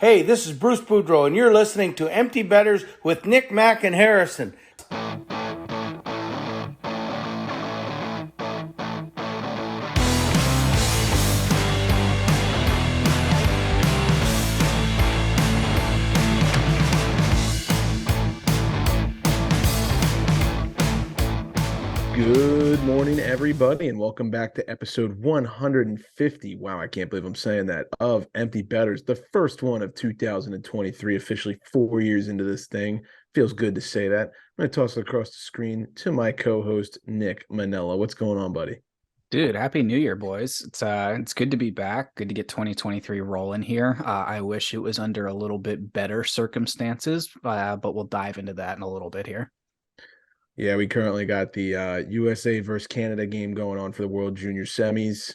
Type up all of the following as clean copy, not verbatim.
Hey, this is Bruce Boudreau, and you're listening to Empty Betters with Nick, Mack, and Harrison. Good morning, everybody, and welcome back to episode 150. Wow, I can't believe I'm saying that, of Empty Betters, the first one of 2023, officially 4 years into this thing. Feels good to say that. I'm going to toss it across the screen to my co-host, Nick Manella. What's going on, buddy? Dude, happy New Year, boys. It's good to be back. Good to get 2023 rolling here. I wish it was under a little bit better circumstances, but we'll dive into that in a little bit here. Yeah, we currently got the USA versus Canada game going on for the World Junior Semis.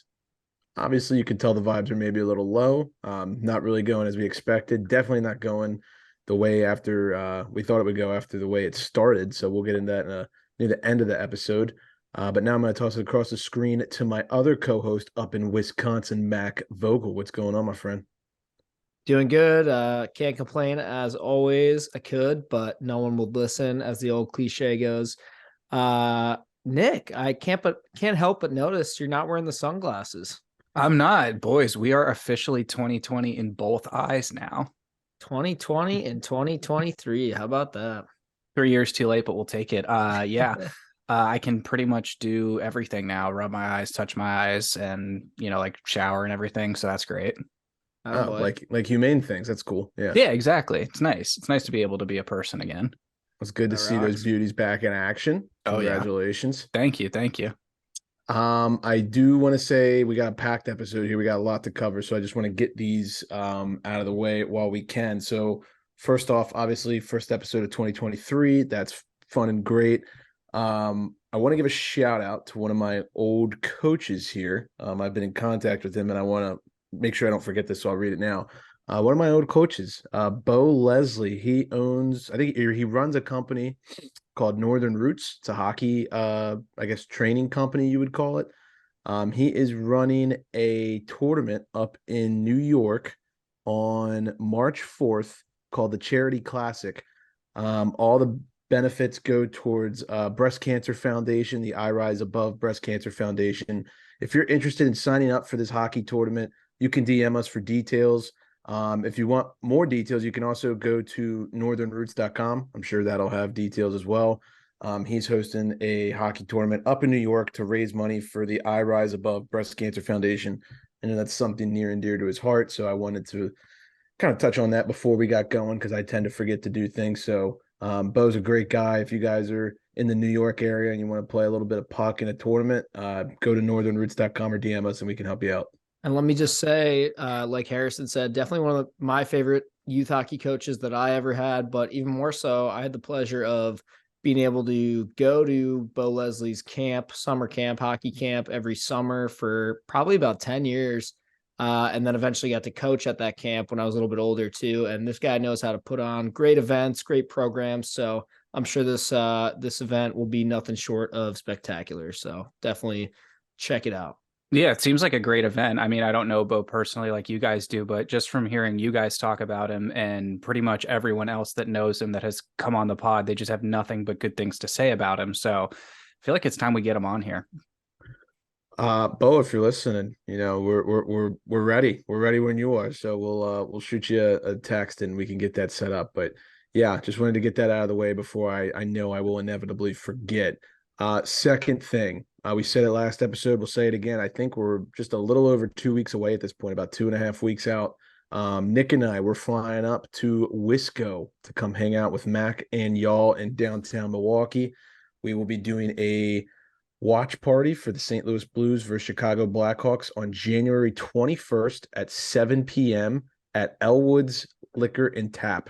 Obviously, you can tell the vibes are maybe a little low. Not really going as we expected. Definitely not going the way after we thought it would go after the way it started. So we'll get into that near the end of the episode. But now I'm going to toss it across the screen to my other co-host up in Wisconsin, Mac Vogel. What's going on, my friend? Doing good. Can't complain as always. I could, but no one would listen, as the old cliche goes. Nick, I can't help but notice you're not wearing the sunglasses. I'm not, boys. We are officially 2020 in both eyes now. 2020 and 2023. How about that? 3 years too late, but we'll take it. Yeah. I can pretty much do everything now. Rub my eyes, touch my eyes, and like shower and everything. So that's great. Oh, like humane things. That's cool. Yeah. Yeah, exactly. It's nice. It's nice to be able to be a person again. It's good to That see rocks. those beauties back in action. Oh, yeah. Congratulations. Thank you. Thank you. I do want to say we got a packed episode here. We got a lot to cover, so I just want to get these out of the way while we can. So first off, obviously, first episode of 2023. That's fun and great. I want to give a shout out to one of my old coaches here. I've been in contact with him, and I want to make sure I don't forget this, so I'll read it now. One of my old coaches, Bo Leslie. He owns, I think he runs a company called Northern Roots. It's a hockey, I guess, training company, you would call it. He is running a tournament up in New York on March 4th called the Charity Classic. All the benefits go towards Breast Cancer Foundation, the I Rise Above Breast Cancer Foundation. If you're interested in signing up for this hockey tournament, you can DM us for details. If you want more details, you can also go to northernroots.com. I'm sure that'll have details as well. He's hosting a hockey tournament up in New York to raise money for the I Rise Above Breast Cancer Foundation. And that's something near and dear to his heart. So I wanted to kind of touch on that before we got going, because I tend to forget to do things. So Bo's a great guy. If you guys are in the New York area and you want to play a little bit of puck in a tournament, go to northernroots.com or DM us and we can help you out. And let me just say, like Harrison said, definitely one of my favorite youth hockey coaches that I ever had. But even more so, I had the pleasure of being able to go to Bo Leslie's camp, summer camp, hockey camp every summer for probably about 10 years. And then eventually got to coach at that camp when I was a little bit older too. And this guy knows how to put on great events, great programs. So I'm sure this event will be nothing short of spectacular. So definitely check it out. Yeah, it seems like a great event. I mean, I don't know Bo personally like you guys do, but just from hearing you guys talk about him and pretty much everyone else that knows him that has come on the pod, they just have nothing but good things to say about him. So I feel like it's time we get him on here. Bo, if you're listening, we're ready. We're ready when you are. So we'll shoot you a text and we can get that set up. But yeah, just wanted to get that out of the way before I know I will inevitably forget. Second thing, we said it last episode. We'll say it again. I think we're just a little over 2 weeks away at this point, about 2.5 weeks out. Nick and I, we're flying up to Wisco to come hang out with Mac and y'all in downtown Milwaukee. We will be doing a watch party for the St. Louis Blues versus Chicago Blackhawks on January 21st at 7 p.m. at Elwood's Liquor and Tap.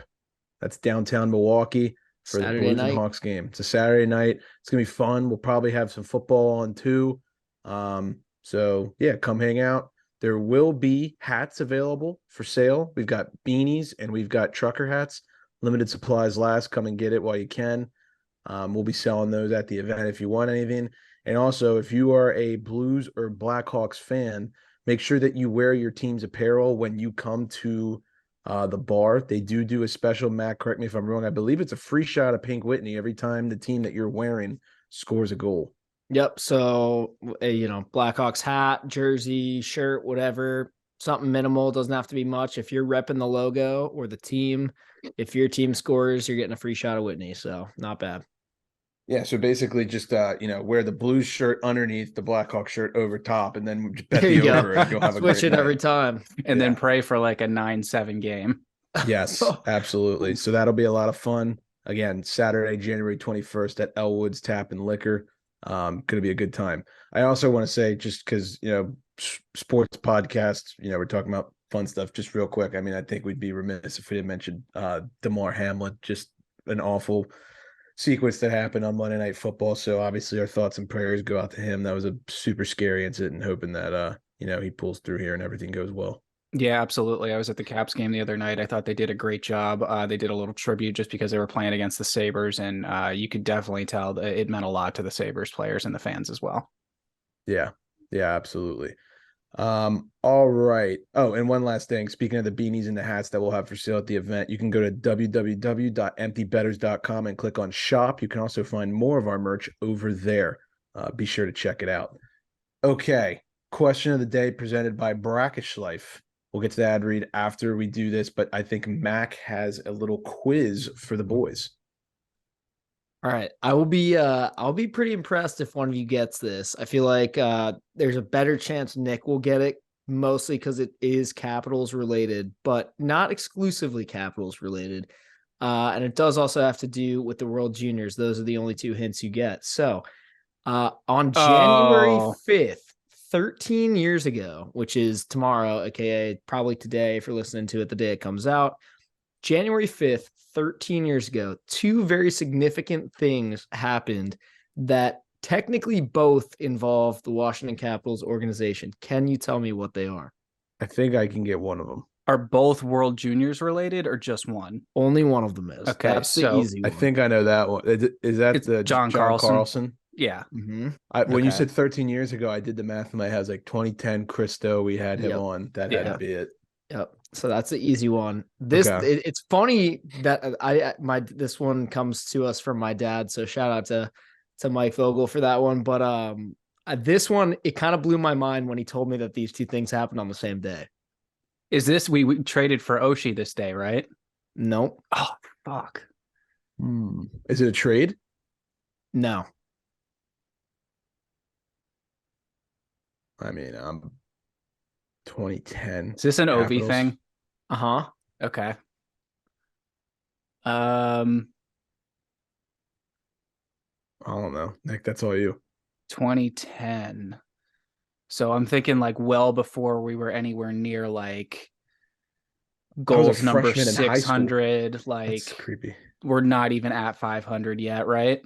That's downtown Milwaukee for the Blues and Hawks game. It's a Saturday night. It's going to be fun. We'll probably have some football on too. So yeah, come hang out. There will be hats available for sale. We've got beanies and we've got trucker hats. Limited supplies last. Come and get it while you can. We'll be selling those at the event if you want anything. And also, if you are a Blues or Blackhawks fan, make sure that you wear your team's apparel when you come to The bar, they do a special, Matt, correct me if I'm wrong, I believe it's a free shot of Pink Whitney every time the team that you're wearing scores a goal. Yep. So, Blackhawks hat, jersey, shirt, whatever, something minimal. Doesn't have to be much. If you're repping the logo or the team, if your team scores, you're getting a free shot of Whitney. So not bad. Yeah, so basically just wear the Blues shirt underneath the Blackhawk shirt over top, and then bet There the you go. over, and you'll have a Switch great it night. every time. And then pray for like a 9-7 game. Yes, absolutely. So that'll be a lot of fun. Again, Saturday, January 21st at Elwood's Tap and Liquor. Going to be a good time. I also want to say, just because, sports podcasts, we're talking about fun stuff, just real quick. I mean, I think we'd be remiss if we didn't mention DeMar Hamlin, just an awful sequence that happened on Monday Night Football. So obviously our thoughts and prayers go out to him. That was a super scary incident, and hoping that, he pulls through here and everything goes well. Yeah, absolutely. I was at the Caps game the other night. I thought they did a great job. They did a little tribute just because they were playing against the Sabres, and you could definitely tell that it meant a lot to the Sabres players and the fans as well. Yeah, absolutely. All right. Oh, and one last thing. Speaking of the beanies and the hats that we'll have for sale at the event, you can go to www.emptybetters.com and click on shop. You can also find more of our merch over there. Be sure to check it out. Okay. Question of the day presented by Brackish Life. We'll get to the ad read after we do this, but I think Mac has a little quiz for the boys. All right. I'll be pretty impressed if one of you gets this. I feel like there's a better chance Nick will get it, mostly because it is Capitals related, but not exclusively Capitals related. And it does also have to do with the World Juniors. Those are the only two hints you get. So on January 5th, 13 years ago, which is tomorrow, aka probably today if you're listening to it the day it comes out, January 5th, 13 years ago, two very significant things happened that technically both involve the Washington Capitals organization. Can you tell me what they are? I think I can get one of them. Are both World Juniors related or just one? Only one of them is. Okay, that's the so easy one. I think I know that one. Is that It's the John Carlson? Yeah. Mm-hmm. When you Okay. said 13 years ago, I did the math in my head. It was like 2010, Christo, we had him Yep. on. That had to be it. Yep. So that's the easy one. This Okay. it's funny that this one comes to us from my dad. So shout out to Mike Vogel for that one. But this one, it kind of blew my mind when he told me that these two things happened on the same day. Is this we traded for Oshie this day, right? Nope. Oh, fuck. Is it a trade? No. I mean, 2010. Is this an Capitals. OV thing? Uh-huh. Okay. I don't know. Nick, that's all you. 2010. So I'm thinking like well before we were anywhere near like I was a goals number freshman in high school. 600. Like That's creepy. we're not even at 500 yet, right?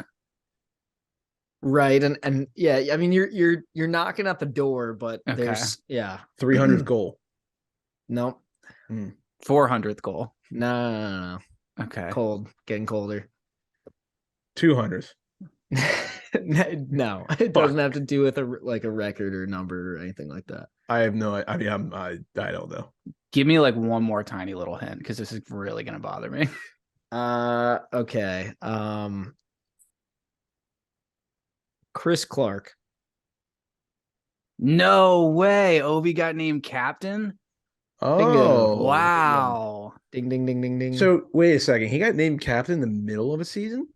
Right. And yeah, I mean you're knocking at the door, but Okay. there's 300th goal. Nope. 400th goal. No. Okay. Cold. Getting colder. 200th. No, it doesn't have to do with a record or number or anything like that. I have no. I mean, I don't know. Give me like one more tiny little hint because this is really gonna bother me. Okay. Chris Clark. No way. Ovi got named captain. Oh, Wow. Ding ding ding ding ding. So wait a second. He got named captain in the middle of a season?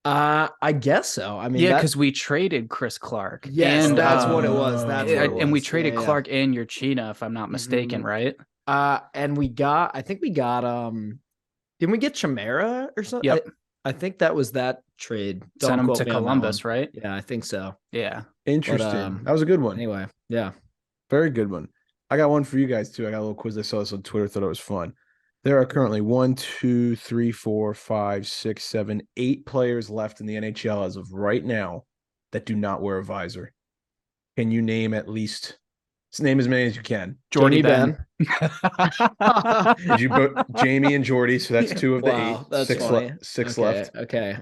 I guess so. I mean, yeah, because we traded Chris Clark. Yes, and, that's what it was. That's what it was. And we traded Yeah. Clark and Urchina, if I'm not mistaken, right? And I think we got didn't we get Chimera or something? Yep. I think that was that trade. Sent him quote to me on that Columbus, one. right? Yeah, I think so. Yeah. Interesting. That was a good one. Anyway, yeah. Very good one. I got one for you guys too. I got a little quiz. I saw this on Twitter. Thought it was fun. There are currently 1, 2, 3, 4, 5, 6, 7, 8 players left in the NHL as of right now that do not wear a visor. Can you name at least? Name as many as you can. Jordy Ben. Did you both Jamie and Jordy? So that's 2 of the 8. That's Six, funny. six Okay, left. Okay.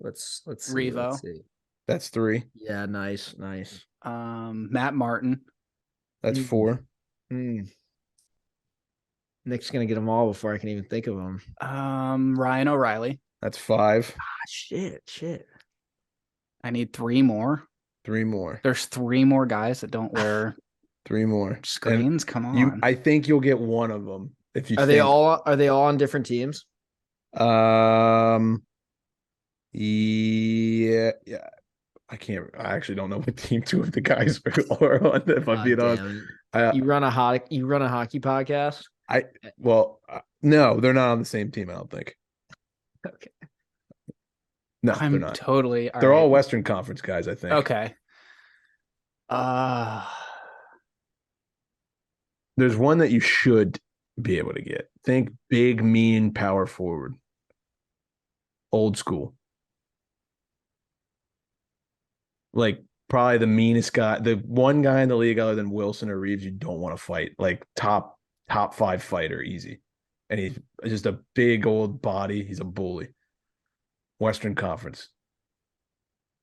Let's see. Revo. Let's see. That's 3. Yeah, nice. Matt Martin. That's 4. Nick's gonna get them all before I can even think of them. Ryan O'Reilly. That's 5. Shit. I need 3 more. 3 more. There's 3 more guys that don't wear 3 more screens. Come on. I think you'll get one of them if you. Are they all on different teams? Yeah. I actually don't know what team 2 of the guys are on. If I'm being honest, you run a hockey podcast. No, they're not on the same team. I don't think. Okay. No, I'm they're not. Totally. They're all Western Conference guys, I think. Okay. There's one that you should be able to get. Think big, mean power forward. Old school. Like probably the meanest guy, the one guy in the league other than Wilson or Reeves you don't want to fight. Like top 5 fighter, easy. And he's just a big old body. He's a bully. Western Conference.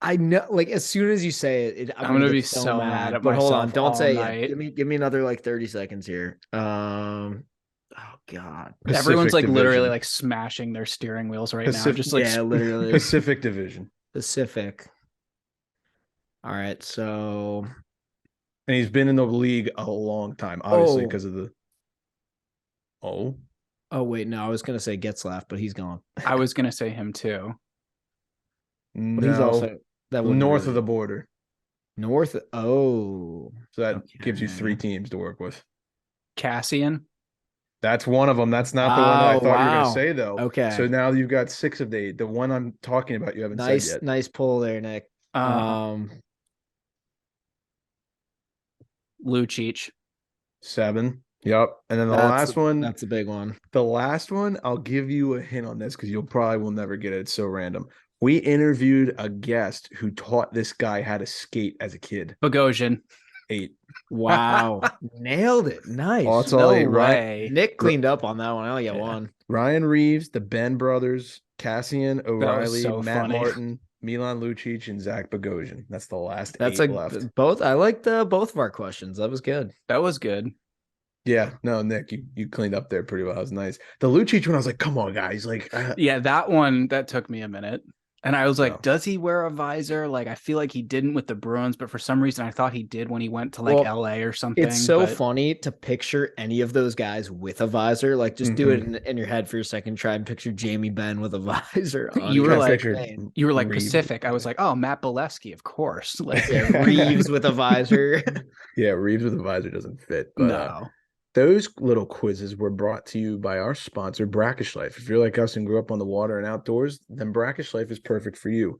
I know, like as soon as you say it, I'm gonna be so mad at but hold on, myself don't all say night. it. Give me another like 30 seconds here. Oh God. Everyone's like Division. literally like smashing their steering wheels right now. Just like literally. Pacific Division. Pacific. All right, so And he's been in the league a long time, obviously, because of the. Oh wait, no, I was gonna say Getzlaff, but he's gone. I was gonna say him too. But he's also that north of the border. North. Oh, So that gives you 3 teams to work with. Cassian. That's one of them. That's not the one that I thought you were going to say, though. Okay. So now you've got 6 of the 8. The one I'm talking about, you haven't said yet. Nice pull there, Nick. Lucic. 7. Yep. And then the last one. That's a big one. The last one, I'll give you a hint on this because you'll probably will never get it. It's so random. We interviewed a guest who taught this guy how to skate as a kid. Bogosian. 8. Wow. Nailed it. Nice. Oh, it's all 8. Way. Nick cleaned up on that one. I only got one. Ryan Reeves, the Ben brothers, Cassian O'Reilly, Matt funny. Martin, Milan Lucic, and Zach Bogosian. That's the last 8 left. Both. I liked both of our questions. That was good. That was good. Yeah, no, Nick, you cleaned up there pretty well. That was nice. The Lucic one, I was like, come on, guys. Like, yeah, that one, that took me a minute. And I was like, No. does he wear a visor? Like, I feel like he didn't with the Bruins, but for some reason I thought he did when he went to like LA or something. It's so funny to picture any of those guys with a visor. Like, just do it in your head for a second. Try and picture Jamie Benn with a visor on. You were like Reeves. Pacific. I was like, oh, Matt Bolesky, of course. Like Reeves with a visor. Yeah, Reeves with a visor doesn't fit. But, no. Those little quizzes were brought to you by our sponsor, Brackish Life. If you're like us and grew up on the water and outdoors, then Brackish Life is perfect for you.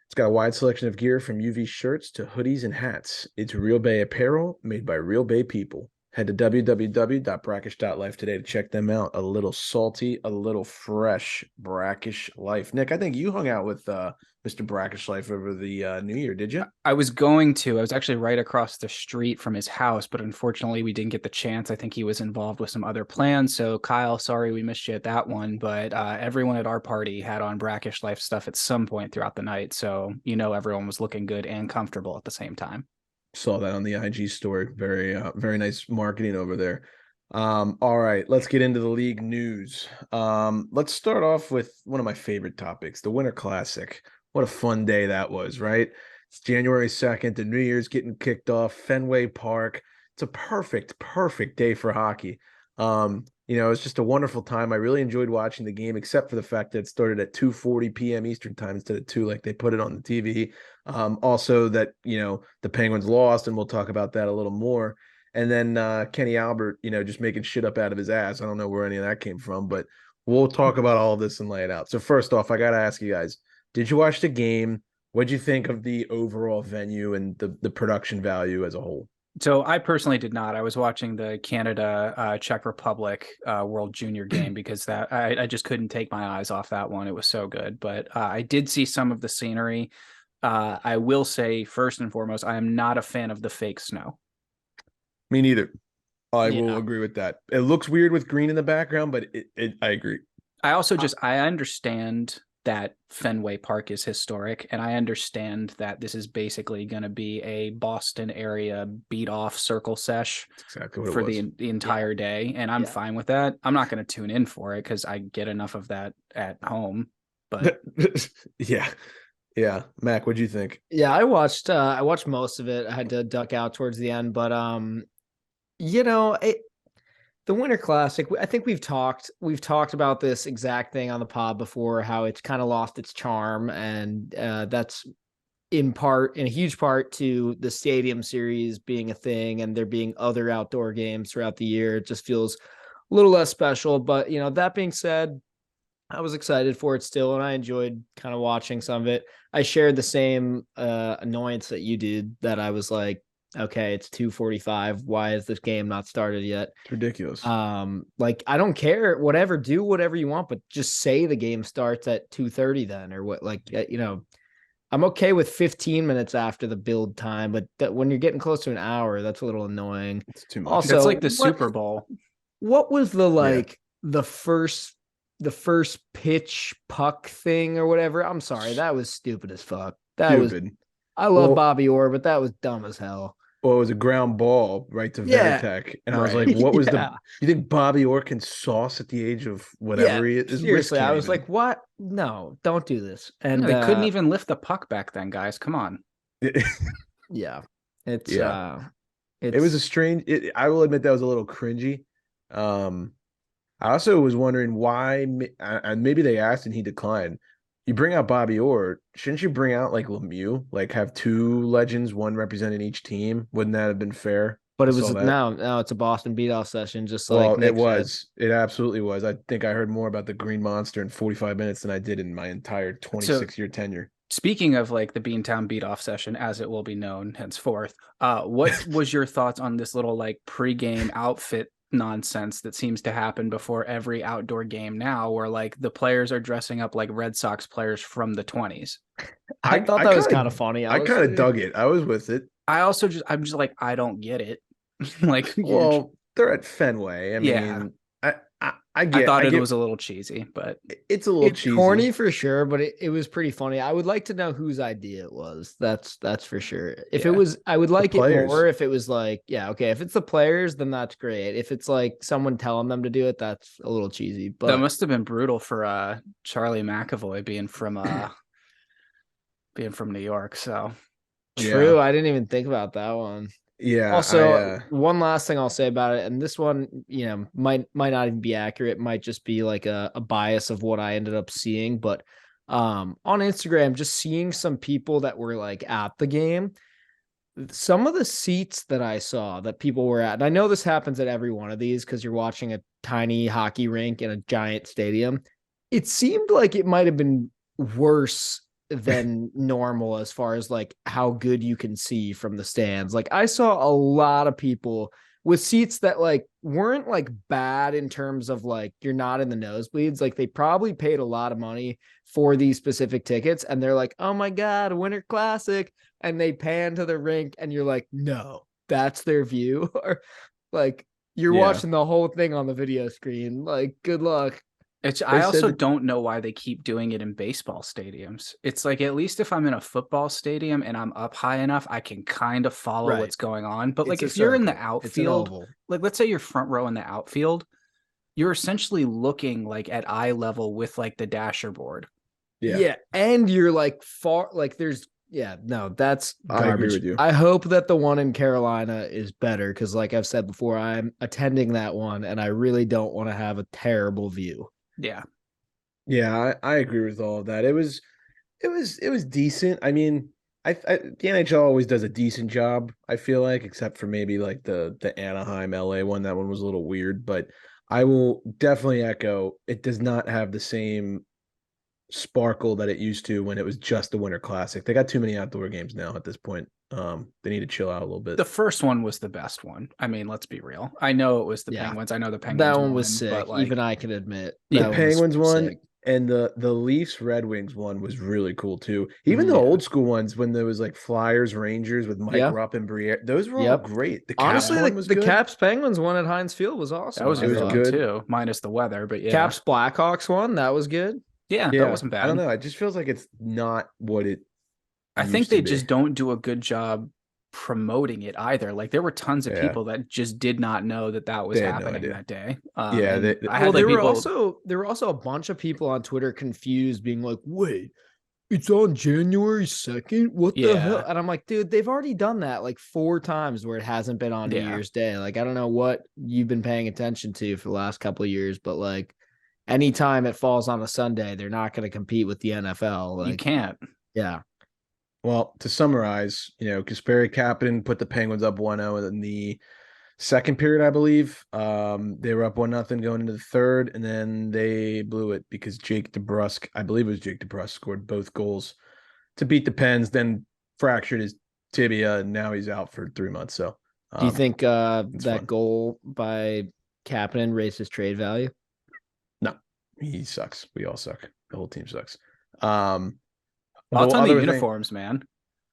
It's got a wide selection of gear from UV shirts to hoodies and hats. It's Real Bay apparel made by Real Bay people. Head to www.brackish.life today to check them out. A little salty, a little fresh Brackish Life. Nick, I think you hung out with Mr. Brackish Life over the New Year, did you? I was going to. I was actually right across the street from his house, but unfortunately we didn't get the chance. I think he was involved with some other plans. So Kyle, sorry we missed you at that one, but everyone at our party had on Brackish Life stuff at some point throughout the night. So, everyone was looking good and comfortable at the same time. Saw that on the IG story. Very nice marketing over there. All right, let's get into the league news. Let's start off with one of my favorite topics, the Winter Classic. What a fun day that was, right? It's January 2nd. The New Year's getting kicked off, Fenway Park. It's a perfect day for hockey. It's just a wonderful time. I really enjoyed watching the game, except for the fact that it started at 2:40 p.m. Eastern time instead of 2 like they put it on the TV. Also that, the Penguins lost, and we'll talk about that a little more. And then Kenny Albert, just making shit up out of his ass. I don't know where any of that came from, but we'll talk about all of this and lay it out. So first off, I got to ask you guys, did you watch the game? What'd you think of the overall venue and the production value as a whole? So I personally did not. I was watching the Canada Czech Republic World Junior game because that I just couldn't take my eyes off that one. It was so good. But I did see some of the scenery. I will say first and foremost, I am not a fan of the fake snow. Me neither. I will agree with that. It looks weird with green in the background, but I agree. I also I understand that Fenway Park is historic. And I understand that this is basically going to be a Boston area beat off circle sesh exactly what for it was. the entire day. And I'm fine with that. I'm not going to tune in for it because I get enough of that at home. But yeah. Mac, what'd you think? Yeah, I watched most of it. I had to duck out towards the end, but the Winter Classic, I think we've talked about this exact thing on the pod before, how it's kind of lost its charm, and that's in a huge part to the stadium series being a thing and there being other outdoor games throughout the year. It just feels a little less special. But that being said, I was excited for it still, and I enjoyed kind of watching some of it. I shared the same annoyance that you did, that I was like, okay, it's 2:45. Why is this game not started yet? It's ridiculous. Like, I don't care. Whatever, do whatever you want, but just say the game starts at 2:30 then, or what? Like, I'm okay with 15 minutes after the build time, but when you're getting close to an hour, that's a little annoying. It's too much. Also, it's like the Super Bowl. What was the first pitch puck thing or whatever? I'm sorry, that was stupid as fuck. I love Bobby Orr, but that was dumb as hell. Well, it was a ground ball right to Veritek. And I was like, what was you think Bobby Orr can sauce at the age of whatever he is? Seriously, I was like, what? No, don't do this. And they couldn't even lift the puck back then, guys. Come on. Yeah. It was a strange, I will admit that was a little cringy. I also was wondering why, and maybe they asked and he declined. You bring out Bobby Orr, shouldn't you bring out like Lemieux? Like have two legends, one representing each team? Wouldn't that have been fair? But it was now it's a Boston beat-off session, just like Nick said. It absolutely was. I think I heard more about the Green Monster in 45 minutes than I did in my entire 26-year tenure. Speaking of like the Beantown beat-off session, as it will be known henceforth, what was your thoughts on this little like pregame outfit nonsense that seems to happen before every outdoor game now, where like the players are dressing up like Red Sox players from the 20s? I thought that was kind of funny. I kind of dug it. I was with it. I'm just like, I don't get it. Like, well, they're at Fenway. I mean, I thought it was a little cheesy, but it's a little cheesy. Corny for sure, but it was pretty funny. I would like to know whose idea it was. That's for sure. If it was, I would like it more if it was like, if it's the players, then that's great. If it's like someone telling them to do it, that's a little cheesy. But that must have been brutal for Charlie McAvoy being from New York. So true. I didn't even think about that one. Yeah. Also, one last thing I'll say about it, and this one, might not even be accurate. It might just be like a bias of what I ended up seeing. But on Instagram, just seeing some people that were like at the game, some of the seats that I saw that people were at, and I know this happens at every one of these because you're watching a tiny hockey rink in a giant stadium. It seemed like it might have been worse than normal as far as like how good you can see from the stands. Like I saw a lot of people with seats that like weren't like bad in terms of like you're not in the nosebleeds. Like they probably paid a lot of money for these specific tickets and they're like, oh my God, Winter Classic. And they pan to the rink and you're like, no, that's their view. Or like you're watching the whole thing on the video screen. Like good luck. I also don't know why they keep doing it in baseball stadiums. It's like, at least if I'm in a football stadium and I'm up high enough, I can kind of follow what's going on. But like if you're in the outfield, like let's say you're front row in the outfield, you're essentially looking like at eye level with like the dasher board. Yeah. And you're like far, like there's, that's garbage. I agree with you. I hope that the one in Carolina is better because like I've said before, I'm attending that one and I really don't want to have a terrible view. Yeah, I agree with all of that. It was decent. I mean, the NHL always does a decent job, I feel like, except for maybe like the Anaheim LA one. That one was a little weird, but I will definitely echo it does not have the same sparkle that it used to when it was just the Winter Classic. They got too many outdoor games now at this point. They need to chill out a little bit. The first one was the best one. I mean, let's be real. I know it was the Penguins. I know the Penguins. That one was sick. But like, even I can admit. The Penguins one and the Leafs Red Wings one was really cool too. Even the old school ones when there was like Flyers Rangers with Mike Rupp and Briere, those were all great. The Caps Penguins one at Hines Field was awesome. That was good too, minus the weather. But Caps Blackhawks one that was good. Yeah, that wasn't bad. I don't know. It just feels like it's not what it I think used to they be. just don't do a good job promoting it either. Like there were tons of people that just did not know that was They had no happening idea. that day. Yeah, And they- I had there people. were also a bunch of people on Twitter confused, being like, "Wait, it's on January 2nd? What the hell?" And I'm like, dude, they've already done that like 4 times where it hasn't been on New Year's Day. Like, I don't know what you've been paying attention to for the last couple of years, but like anytime it falls on a Sunday, they're not going to compete with the NFL. Like, You can't. Yeah. Well, to summarize, Kasperi Kapanen put the Penguins up 1-0 in the second period, I believe. They were up 1-0 going into the third, and then they blew it because Jake DeBrusk, I believe it was Jake DeBrusk, scored both goals to beat the Pens, then fractured his tibia, and now he's out for 3 months. So, do you think that fun. goal by Kapanen raised his trade value? No, he sucks. We all suck. The whole team sucks. Thoughts on the uniforms, man?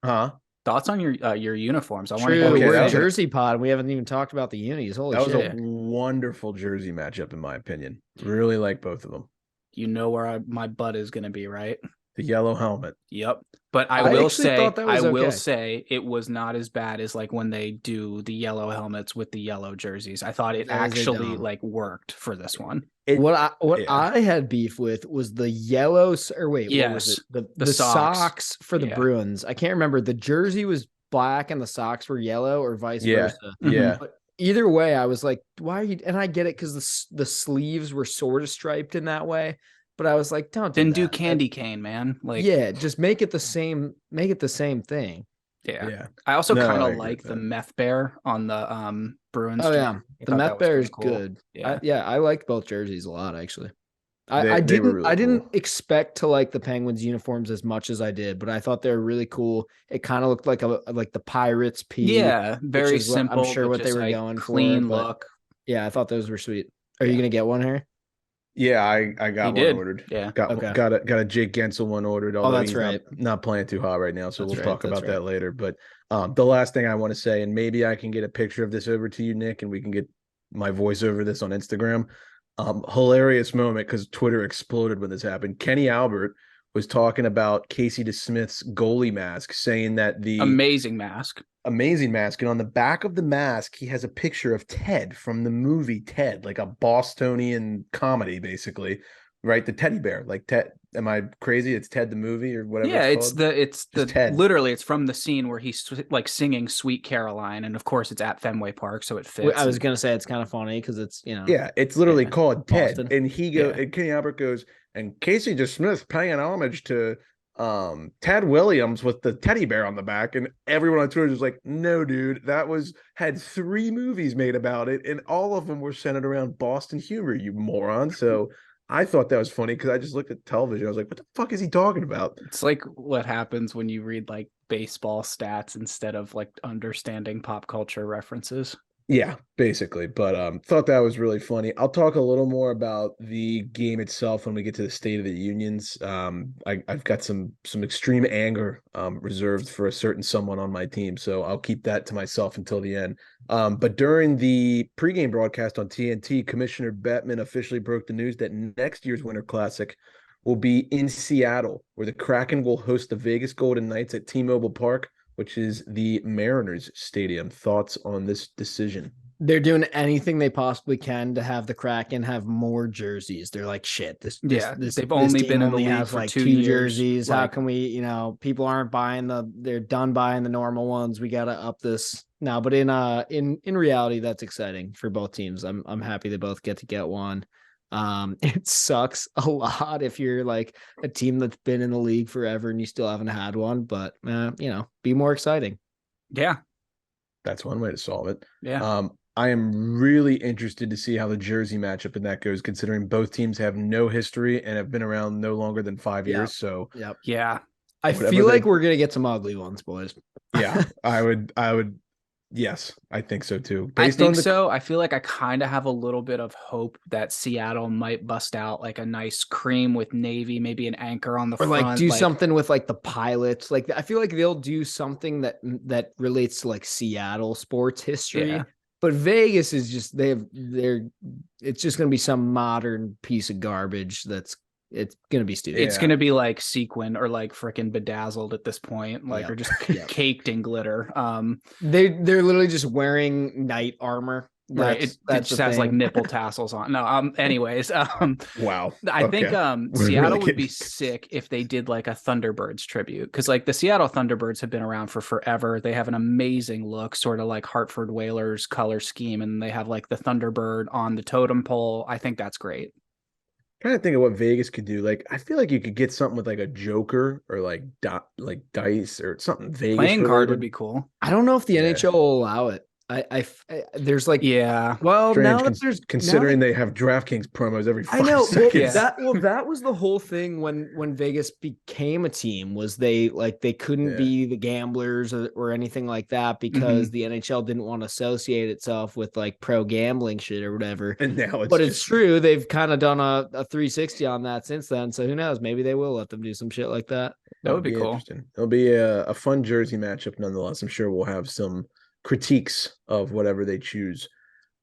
Huh? Thoughts on your uniforms? I want True, to hear. we're a Jersey pod. We haven't even talked about the unis. Holy shit! That was a wonderful Jersey matchup, in my opinion. Really like both of them. You know where my butt is going to be, right? The yellow helmet. Yep. But I will say, will say it was not as bad as like when they do the yellow helmets with the yellow jerseys. I thought it actually like worked for this one. I had beef with was the yellow, or wait, yes, what was it? The socks for the Bruins. I can't remember. The jersey was black and the socks were yellow, or vice versa. Yeah. But either way, I was like, why are you? And I get it because the sleeves were sort of striped in that way. But I was like, do candy cane, man. Like, just make it the same. Make it the same thing. Yeah. I also kind of like the meth bear on the Bruins. Oh yeah, the meth bear is good. Yeah, I like both jerseys a lot actually. I didn't expect to like the Penguins uniforms as much as I did, but I thought they were really cool. It kind of looked like the Pirates P. Yeah, very simple. I'm sure what they were going clean for. Look. Yeah, I thought those were sweet. Are you gonna get one here? Yeah, I got one ordered. Yeah, got a Jake Gensel one ordered. Oh, that's right. Not playing too hot right now, so we'll talk about that later. But the last thing I want to say, and maybe I can get a picture of this over to you, Nick, and we can get my voice over this on Instagram. Hilarious moment because Twitter exploded when this happened. Kenny Albert was talking about Casey DeSmith's goalie mask, saying that the amazing mask, and on the back of the mask he has a picture of Ted from the movie Ted, like a Bostonian comedy, basically, right? The teddy bear, like Ted. Am I crazy? It's Ted the movie or whatever. Yeah, it's the Ted. Literally, it's from the scene where he's like singing "Sweet Caroline," and of course, it's at Fenway Park, so it fits. I was gonna say it's kind of funny because it's yeah, it's literally called Ted, Boston. And he goes, and Kenny Albert goes, and Casey DeSmith paying homage to Ted Williams with the teddy bear on the back, and everyone on Twitter was like, no, dude, that had 3 movies made about it, and all of them were centered around Boston humor, you moron. So I thought that was funny because I just looked at television. I was like, what the fuck is he talking about? It's like what happens when you read like baseball stats instead of like understanding pop culture references. Yeah, basically. But thought that was really funny. I'll talk a little more about the game itself when we get to the State of the Unions. I've got some extreme anger reserved for a certain someone on my team, so I'll keep that to myself until the end. But during the pregame broadcast on TNT, Commissioner Bettman officially broke the news that next year's Winter Classic will be in Seattle, where the Kraken will host the Vegas Golden Knights at T-Mobile Park, which is the Mariners Stadium. Thoughts on this decision? They're doing anything they possibly can to have the Kraken have more jerseys. They're like, shit, they've only been in the league for like 2 2 years. jerseys. How can we, people aren't buying they're done buying the normal ones. We got to up this now. But in reality, that's exciting for both teams. I'm happy they both get one. It sucks a lot if you're like a team that's been in the league forever and you still haven't had one, but be more exciting. Yeah, that's one way to solve it. Yeah. I am really interested to see how the jersey matchup in that goes, considering both teams have no history and have been around no longer than 5 years. So yeah, I feel like we're gonna get some ugly ones, boys. Yeah, I would. Yes, I think so too. I feel like I kind of have a little bit of hope that Seattle might bust out like a nice cream with navy, maybe an anchor on the front. Or like do something with like the pilots. Like I feel like they'll do something that relates to like Seattle sports history. Yeah. But Vegas is just it's just gonna be some modern piece of garbage that's it's going to be stupid. It's going to be like sequin or like freaking bedazzled at this point, like, or just caked in glitter. They're literally just wearing knight armor. Right. It just has like nipple tassels on. No, anyways. Wow. I think Seattle would be sick if they did like a Thunderbirds tribute, because like the Seattle Thunderbirds have been around for forever. They have an amazing look, sort of like Hartford Whalers color scheme, and they have like the Thunderbird on the totem pole. I think that's great. Trying to think of what Vegas could do. Like, I feel like you could get something with like a Joker or like dice or something Vegas playing related. card would be cool. I don't know if the NHL will allow it. I there's like well strange, now that there's considering they have DraftKings promos every 5 I know seconds. that was the whole thing when Vegas became a team, was they couldn't be the gamblers or anything like that, because the NHL didn't want to associate itself with like pro gambling shit or whatever. And now it's true, they've kind of done a 360 on that since then, so who knows, maybe they will let them do some shit like that. That would be cool. Interesting. It'll be a fun jersey matchup nonetheless. I'm sure we'll have some critiques of whatever they choose.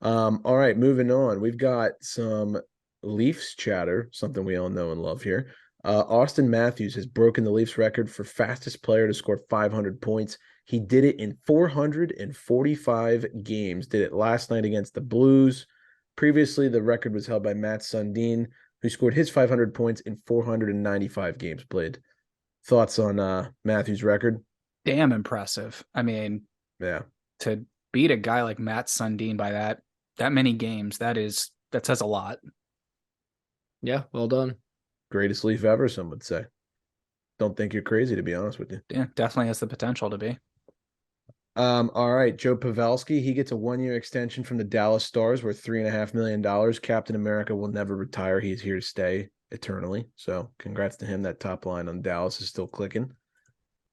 All right, moving on. We've got some Leafs chatter, something we all know and love here. Austin Matthews has broken the Leafs record for fastest player to score 500 points. He did it in 445 games. Did it last night against the Blues. Previously, the record was held by Matt Sundin, who scored his 500 points in 495 games played. Thoughts on Matthews' record? Damn impressive. I mean, to beat a guy like Matt Sundin by that many games, that says a lot. Yeah, well done. Greatest Leaf ever, some would say. Don't think you're crazy, to be honest with you. Yeah, definitely has the potential to be. All right, Joe Pavelski, he gets a 1-year extension from the Dallas Stars worth $3.5 million. Captain America will never retire. He is here to stay eternally. So congrats to him. That top line on Dallas is still clicking.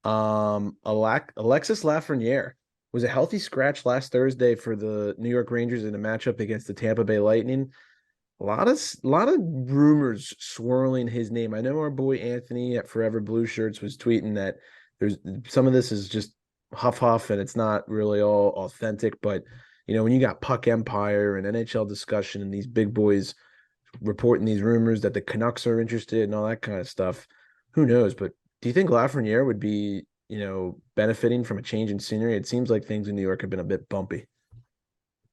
Alexis Lafreniere was a healthy scratch last Thursday for the New York Rangers in a matchup against the Tampa Bay Lightning. A lot of rumors swirling his name. I know our boy Anthony at Forever Blue Shirts was tweeting that there's some of this is just huff and it's not really all authentic. But you know, when you got Puck Empire and NHL discussion and these big boys reporting these rumors that the Canucks are interested and all that kind of stuff, who knows? But do you think Lafreniere would be, you know, benefiting from a change in scenery? It seems like things in New York have been a bit bumpy.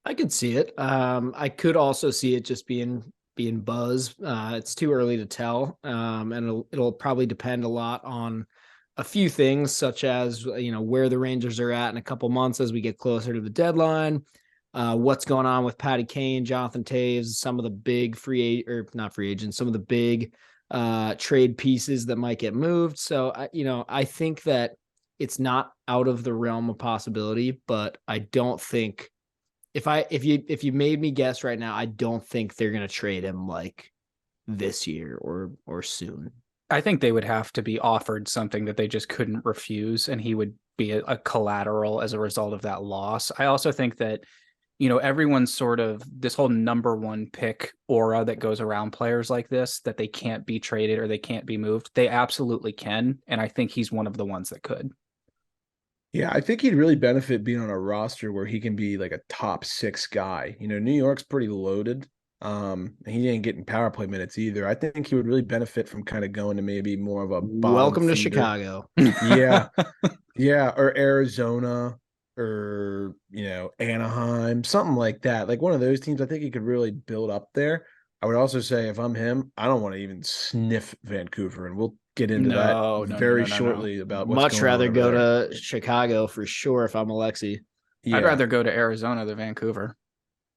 I could see it. I could also see it just being buzz. It's too early to tell. And it'll probably depend a lot on a few things, such as, you know, where the Rangers are at in a couple months as we get closer to the deadline. What's going on with Patty Kane, Jonathan Taves, some of the big some of the big trade pieces that might get moved. So, I think that it's not out of the realm of possibility, but I don't think if you made me guess right now, I don't think they're going to trade him like this year or soon. I think they would have to be offered something that they just couldn't refuse, and he would be a collateral as a result of that loss. I also think that, you know, everyone's sort of this whole number one pick aura that goes around players like this, that they can't be traded or they can't be moved. They absolutely can. And I think he's one of the ones that could. Yeah, I think he'd really benefit being on a roster where he can be like a top 6 guy. You know, New York's pretty loaded. He didn't get in power play minutes either. I think he would really benefit from kind of going to maybe more of a welcome to Chicago. Yeah. Yeah. Or Arizona, or, you know, Anaheim, something like that. Like one of those teams, I think he could really build up there. I would also say if I'm him, I don't want to even sniff Vancouver, and we'll get into that very shortly about what's much rather go to Chicago for sure if I'm Alexi. Yeah. I'd rather go to Arizona than Vancouver.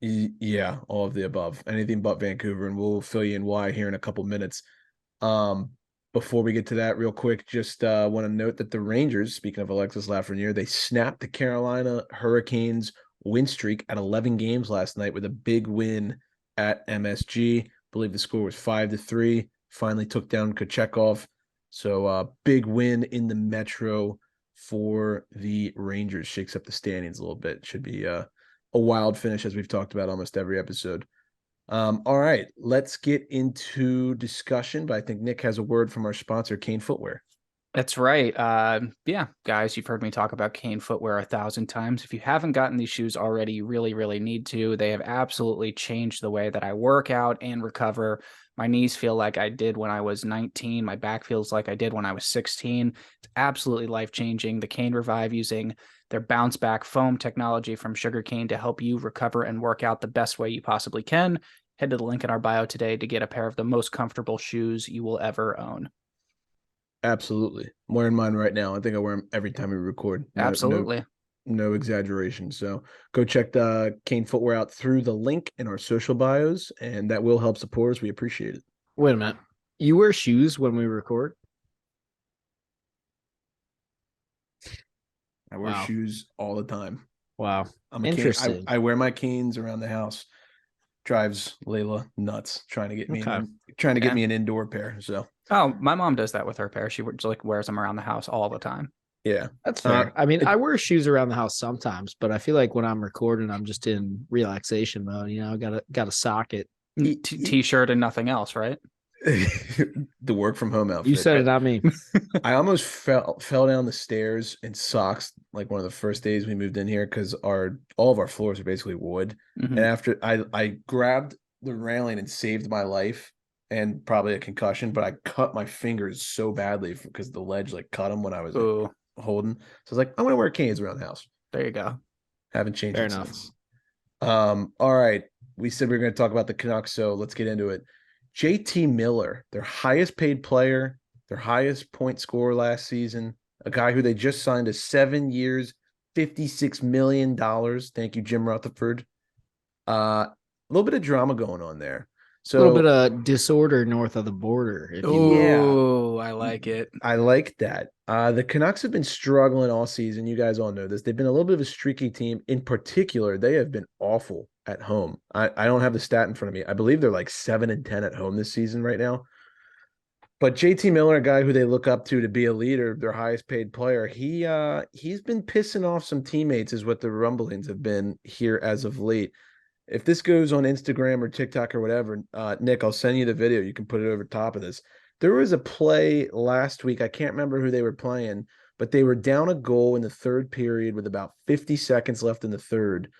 Yeah, all of the above. Anything but Vancouver, and we'll fill you in why here in a couple minutes. Before we get to that, real quick, just want to note that the Rangers, speaking of Alexis Lafreniere, they snapped the Carolina Hurricanes win streak at 11 games last night with a big win at MSG. I believe the score was 5-3. Finally took down Kochekov. So big win in the Metro for the Rangers. Shakes up the standings a little bit. Should be a wild finish, as we've talked about almost every episode. All right, let's get into discussion, but I think Nick has a word from our sponsor, Kane Footwear. That's right. Yeah, guys, you've heard me talk about Kane footwear 1,000 times. If you haven't gotten these shoes already, you really, really need to. They have absolutely changed the way that I work out and recover. My knees feel like I did when I was 19. My back feels like I did when I was 16. It's absolutely life-changing. The Kane Revive, using their bounce back foam technology from sugarcane to help you recover and work out the best way you possibly can. Head to the link in our bio today to get a pair of the most comfortable shoes you will ever own. Absolutely. I'm wearing mine right now. I think I wear them every time we record. Absolutely. No exaggeration. So go check the Kane footwear out through the link in our social bios, and that will help support us. We appreciate it. Wait a minute. You wear shoes when we record? I wear Wow. shoes all the time. Wow. I'm a Interesting. Cane. I wear my canes around the house. Drives Layla nuts trying to get me get me an indoor pair. So my mom does that with her pair. She like wears them around the house all the time. yeah, That's fair. I mean, I wear shoes around the house sometimes, but I feel like when I'm recording, I'm just in relaxation mode. You know, gotta sock it. T-shirt and nothing else, right? The work from home outfit. You said it, not me. I almost fell down the stairs in socks like one of the first days we moved in here because all of our floors are basically wood. Mm-hmm. And after I grabbed the railing and saved my life and probably a concussion, but I cut my fingers so badly because the ledge like cut them when I was holding. So I was like, I'm gonna wear canes around the house. There you go. Haven't changed Fair it enough. since. All right. We said we were going to talk about the Canucks, so let's get into it. JT Miller, their highest paid player, their highest point scorer last season, a guy who they just signed to 7 years, $56 million. Thank you, Jim Rutherford. A little bit of drama going on there. So a little bit of disorder north of the border. Oh, I like it. I like that. The Canucks have been struggling all season. You guys all know this. They've been a little bit of a streaky team. In particular, they have been awful at home. I don't have the stat in front of me. I believe they're like 7-10 at home this season right now. But JT Miller, a guy who they look up to be a leader, their highest paid player, he's been pissing off some teammates, is what the rumblings have been here as of late. If this goes on Instagram or TikTok or whatever, Nick, I'll send you the video. You can put it over top of this. There was a play last week. I can't remember who they were playing, but they were down a goal in the third period with about 50 seconds left in the third.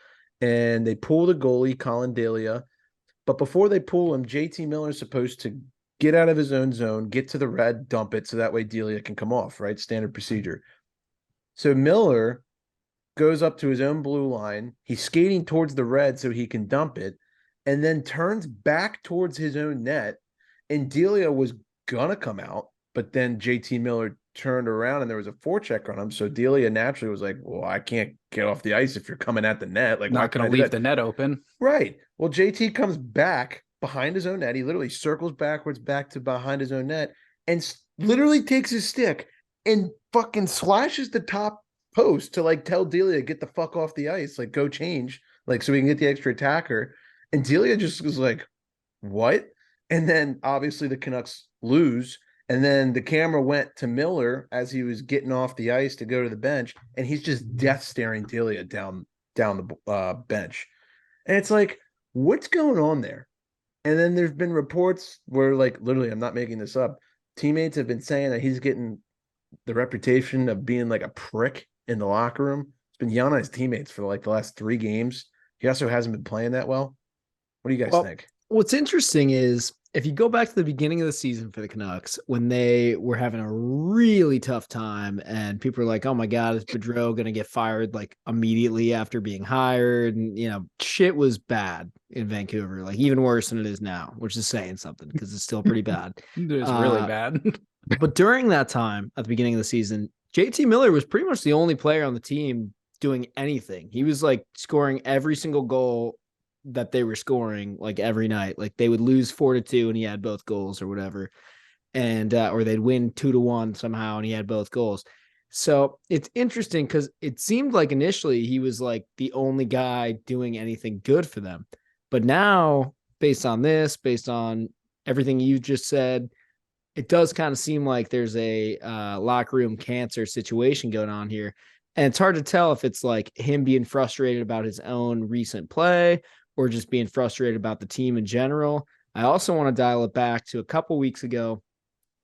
And they pulled a goalie, Colin Delia. But before they pull him, JT Miller is supposed to get out of his own zone, get to the red, dump it, so that way Delia can come off, right? Standard procedure. So Miller goes up to his own blue line. He's skating towards the red so he can dump it, and then turns back towards his own net. And Delia was gonna come out, but then JT Miller turned around and there was a forecheck on him. So Delia naturally was like, well, I can't get off the ice if you're coming at the net. Like, not going to leave the net open. Right. Well, JT comes back behind his own net. He literally circles backwards back to behind his own net and literally takes his stick and fucking slashes the top post to like tell Delia, get the fuck off the ice, like go change, like so we can get the extra attacker. And Delia just was like, what? And then obviously the Canucks lose. And then the camera went to Miller as he was getting off the ice to go to the bench, and he's just death staring Delia down the bench. And it's like, what's going on there? And then there's been reports where, like, literally, I'm not making this up, teammates have been saying that he's getting the reputation of being like a prick in the locker room. He's been yelling at his teammates for like the last 3 games. He also hasn't been playing that well. What do you guys think? What's interesting is if you go back to the beginning of the season for the Canucks, when they were having a really tough time and people were like, oh my God, is Bedard going to get fired like immediately after being hired? And, you know, shit was bad in Vancouver, like even worse than it is now, which is saying something because it's still pretty bad. It's really bad. But during that time at the beginning of the season, JT Miller was pretty much the only player on the team doing anything. He was like scoring every single goal that they were scoring like every night. Like they would lose 4-2 and he had both goals or whatever. And or they'd win 2-1 somehow and he had both goals. So it's interesting because it seemed like initially he was like the only guy doing anything good for them. But now, based on this, based on everything you just said, it does kind of seem like there's a locker room cancer situation going on here. And it's hard to tell if it's like him being frustrated about his own recent play or just being frustrated about the team in general. I also want to dial it back to a couple weeks ago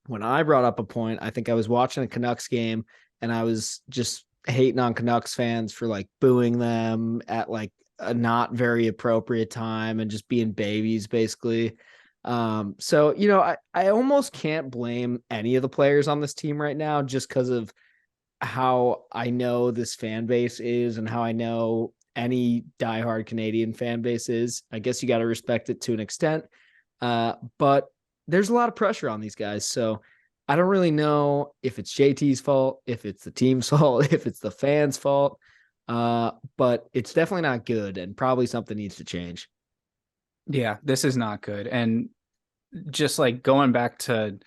when I brought up a point, I think I was watching a Canucks game and I was just hating on Canucks fans for like booing them at like a not very appropriate time and just being babies basically. So, you know, I almost can't blame any of the players on this team right now just because of how I know this fan base is and how I know any diehard Canadian fan base is. I guess you got to respect it to an extent. But there's a lot of pressure on these guys. So I don't really know if it's JT's fault, if it's the team's fault, if it's the fans' fault. But it's definitely not good and probably something needs to change. Yeah, this is not good. And just like going back to, do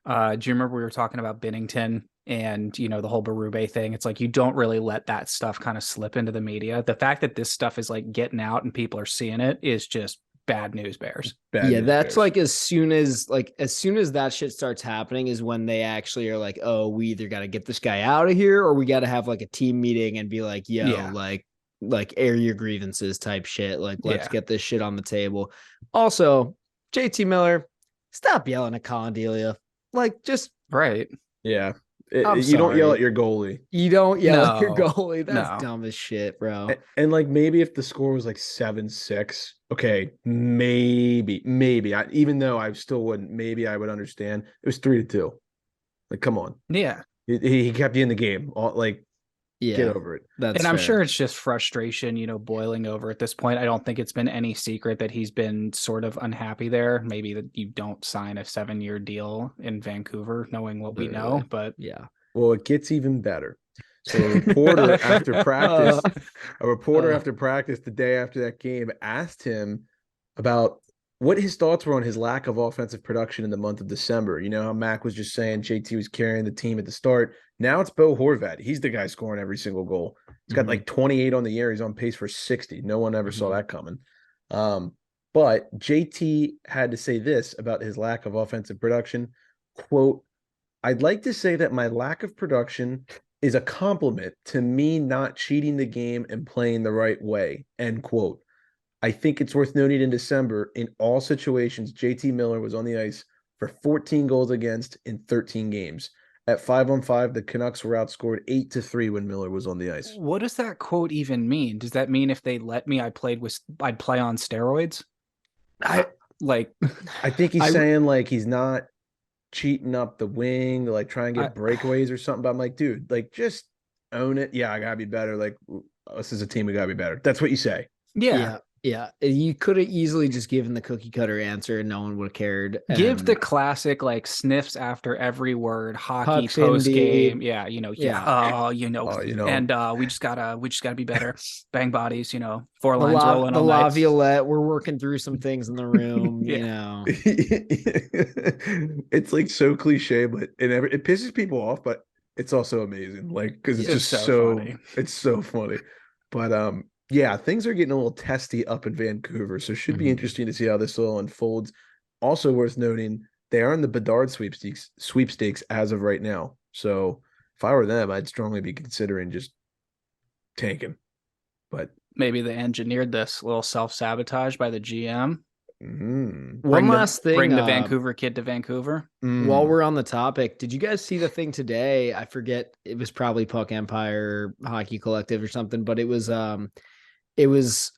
you remember we were talking about Binnington and, you know, the whole Berube thing? It's like, you don't really let that stuff kind of slip into the media. The fact that this stuff is like getting out and people are seeing it is just bad news bears. That's like as soon as that shit starts happening is when they actually are like, oh, we either got to get this guy out of here or we got to have like a team meeting and be like, yo, like air your grievances type shit. Like, let's get this shit on the table. Also, JT Miller, stop yelling at Colin Delia. Like, just right. Yeah. You don't yell at your goalie. You don't yell at your goalie. That's dumb as shit, bro. And like maybe if the score was like 7-6, okay, maybe. Even though I still wouldn't, maybe I would understand. It was 3-2. Like, come on. Yeah. He kept you in the game. Get over it. And I'm sure it's just frustration, you know, boiling over at this point. I don't think it's been any secret that he's been sort of unhappy there. Maybe that you don't sign a 7-year deal in Vancouver, knowing what we know. But yeah. Well, it gets even better. So a reporter after practice, after practice the day after that game asked him about what his thoughts were on his lack of offensive production in the month of December. You know how Mac was just saying JT was carrying the team at the start. Now it's Bo Horvat. He's the guy scoring every single goal. He's got like 28 on the year. He's on pace for 60. No one ever saw that coming. But JT had to say this about his lack of offensive production. Quote, I'd like to say that my lack of production is a compliment to me not cheating the game and playing the right way. End quote. I think it's worth noting in December, in all situations, JT Miller was on the ice for 14 goals against in 13 games. At 5-on-5, the Canucks were outscored 8-3 when Miller was on the ice. What does that quote even mean? Does that mean if they let me, I'd play on steroids? I think he's saying like he's not cheating up the wing, like try and get breakaways or something. But I'm like, dude, like just own it. Yeah, I gotta be better. Like us as a team, we gotta be better. That's what you say. Yeah. You could have easily just given the cookie cutter answer and no one would have cared. Give the classic like sniffs after every word, hockey post game. Yeah, you know, and we just gotta be better. Bang bodies, you know, 4 lines rolling all night. The Laviolette, we're working through some things in the room, you know. It's like so cliche, but it pisses people off, but it's also amazing. Like, because it's just so funny. It's so funny. But yeah, things are getting a little testy up in Vancouver, so it should be interesting to see how this all unfolds. Also worth noting, they are in the Bedard sweepstakes as of right now. So if I were them, I'd strongly be considering just tanking. But maybe they engineered this little self-sabotage by the GM. One last thing. Bring the Vancouver kid to Vancouver. While we're on the topic, did you guys see the thing today? I forget. It was probably Puck Empire Hockey Collective or something, but it was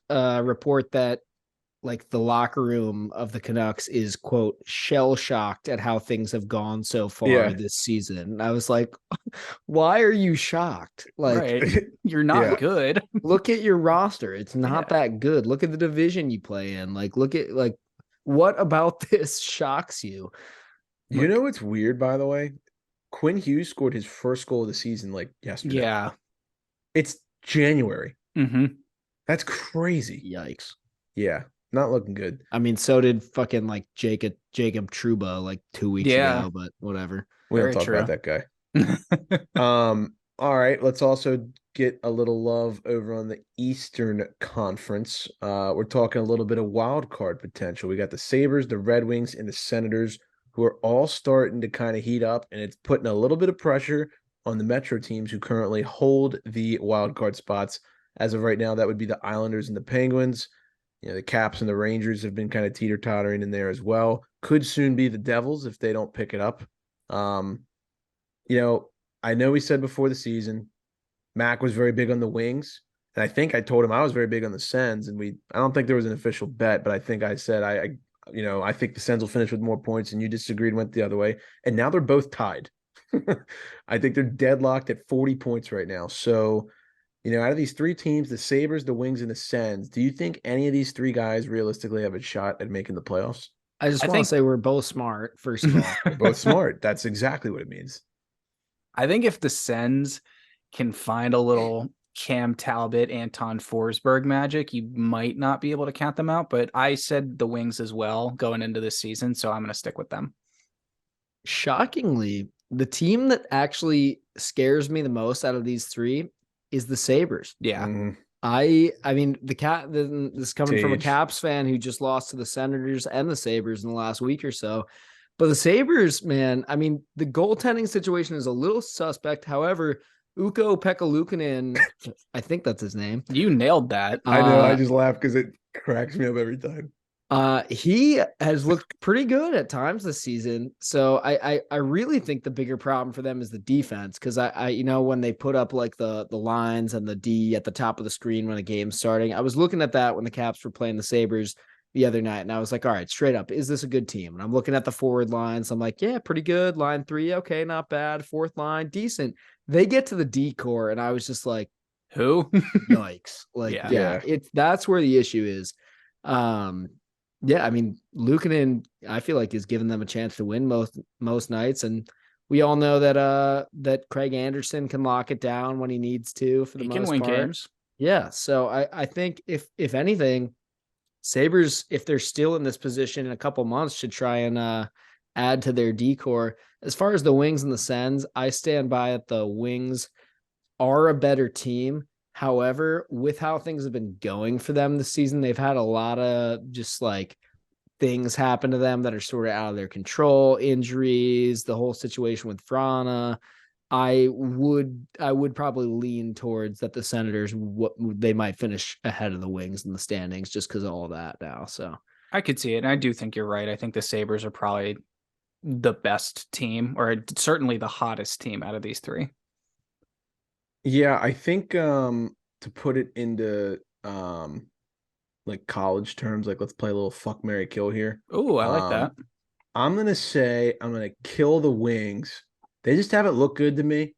a report that like the locker room of the Canucks is quote shell shocked at how things have gone so far this season. I was like, why are you shocked? Like you're not good. Look at your roster. It's not that good. Look at the division you play in. Like, look at like what about this shocks you? You know what's weird, by the way? Quinn Hughes scored his first goal of the season like yesterday. Yeah. It's January. That's crazy. Yikes. Yeah. Not looking good. I mean, so did fucking like Jacob Trouba like 2 weeks ago, but whatever. We don't talk about that guy. All right. Let's also get a little love over on the Eastern Conference. We're talking a little bit of wild card potential. We got the Sabres, the Red Wings, and the Senators, who are all starting to kind of heat up, and it's putting a little bit of pressure on the Metro teams who currently hold the wild card spots. As of right now, that would be the Islanders and the Penguins. You know, the Caps and the Rangers have been kind of teeter-tottering in there as well. Could soon be the Devils if they don't pick it up. You know, I know we said before the season, Mac was very big on the wings. And I think I told him I was very big on the Sens. And I don't think there was an official bet, but I think I said, I think the Sens will finish with more points, and you disagreed and went the other way. And now they're both tied. I think they're deadlocked at 40 points right now. So, out of these three teams, the Sabres, the Wings, and the Sens, do you think any of these three guys realistically have a shot at making the playoffs? I just want to say we're both smart, first of all. We're both smart. That's exactly what it means. I think if the Sens can find a little Cam Talbot, Anton Forsberg magic, you might not be able to count them out. But I said the Wings as well going into this season, so I'm going to stick with them. Shockingly, the team that actually scares me the most out of these three is the Sabres. Yeah. Mm-hmm. I mean, this is coming from a Tage. Caps fan who just lost to the Senators and the Sabres in the last week or so. But the Sabres, man, I mean, the goaltending situation is a little suspect. However, Ukko Pekka-Luukkonen, I think that's his name. You nailed that. I know. I just laugh because it cracks me up every time. He has looked pretty good at times this season. So I really think the bigger problem for them is the defense. Cause I when they put up like the lines and the D at the top of the screen when a game's starting, I was looking at that when the Caps were playing the Sabres the other night. And I was like, all right, straight up, is this a good team? And I'm looking at the forward lines. I'm like, yeah, pretty good. Line 3. Okay. Not bad. Fourth line, decent. They get to the D core. And I was just like, who? yikes. Like, Yeah. That's where the issue is. Yeah, I mean, Luukkonen, I feel like is giving them a chance to win most nights, and we all know that Craig Anderson can lock it down when he needs to for the most part. He can win games. Yeah, so I think if anything, Sabres, if they're still in this position in a couple months, should try and add to their decor. As far as the Wings and the Sens, I stand by it. The Wings are a better team. However, with how things have been going for them this season, they've had a lot of just like things happen to them that are sort of out of their control, injuries, the whole situation with Frana. I would probably lean towards that the Senators, they might finish ahead of the Wings in the standings just because of all that now. So I could see it. And I do think you're right. I think the Sabres are probably the best team, or certainly the hottest team out of these three. Yeah, I think to put it into like college terms, like let's play a little fuck, marry, kill here. Oh, I like that. I'm gonna kill the Wings. They just haven't looked good to me.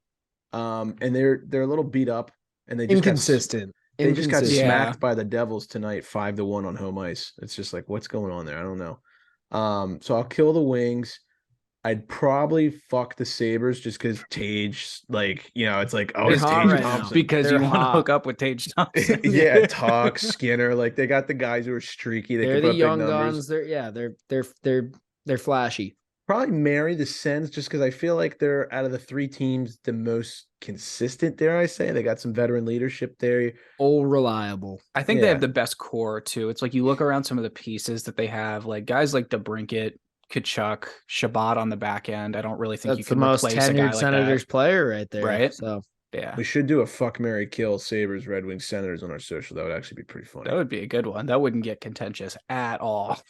And they're a little beat up, and they just inconsistent. They just got smacked by the Devils tonight, 5-1 on home ice. It's just like, what's going on there? I don't know. So I'll kill the Wings. I'd probably fuck the Sabres just because Tage, like, it's like, oh, it's Tage right Thompson. Because you want to hook up with Tage Thompson. Yeah, Talk, Skinner, like they got the guys who are streaky. They're the young guns. They're flashy. Probably marry the Sens just because I feel like they're out of the three teams the most consistent, dare I say. They got some veteran leadership there. All reliable. I think they have the best core too. It's like you look around some of the pieces that they have, like guys like DeBrincat, Kachuk, Shabbat on the back end. I don't really think you can replace a guy like that. That's the most tenured Senators player right there. Right? So yeah. We should do a fuck, marry, kill Sabres, Red Wings, Senators on our social. That would actually be pretty funny. That would be a good one. That wouldn't get contentious at all.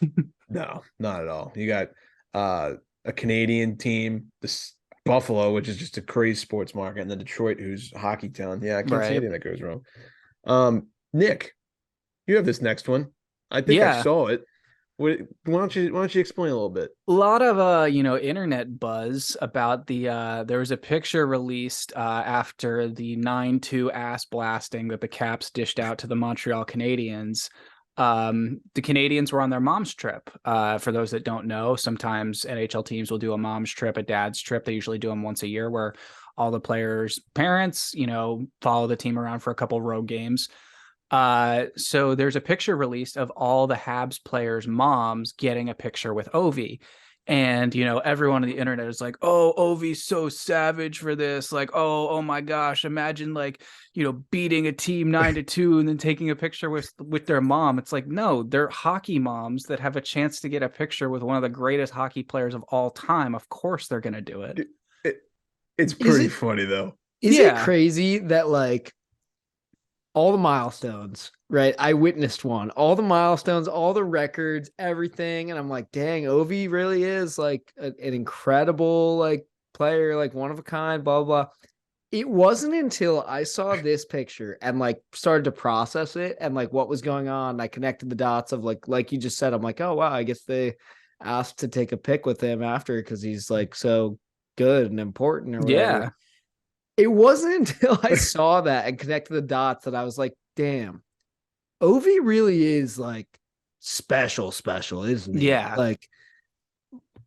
No, not at all. You got a Canadian team, this Buffalo, which is just a crazy sports market, and then Detroit, who's a hockey town. Yeah, I can't see anything that goes wrong. Nick, you have this next one. I think I saw it. Why don't you explain a little bit? A lot of internet buzz about there was a picture released after the 9-2 ass blasting that the Caps dished out to the Montreal Canadiens. The Canadians were on their mom's trip. For those that don't know, sometimes NHL teams will do a mom's trip, a dad's trip. They usually do them once a year where all the players' parents, follow the team around for a couple road games. So there's a picture released of all the Habs players' moms getting a picture with Ovi. And, everyone on the internet is like, oh, Ovi's so savage for this. Like, oh my gosh, imagine beating a team 9-2 and then taking a picture with their mom. It's like, no, they're hockey moms that have a chance to get a picture with one of the greatest hockey players of all time. Of course they're going to do it. It's pretty funny though. Is it crazy that all the milestones, right? I witnessed one, all the milestones, all the records, everything. And I'm like, dang, Ovi really is like an incredible like player, like one of a kind, blah, blah. It wasn't until I saw this picture and like started to process it and like what was going on. I connected the dots of like you just said, I'm like, oh wow, I guess they asked to take a pic with him after because he's like so good and important or whatever. Yeah. It wasn't until I saw that and connected the dots that I was like, damn, Ovi really is like special, isn't he? Yeah. Like,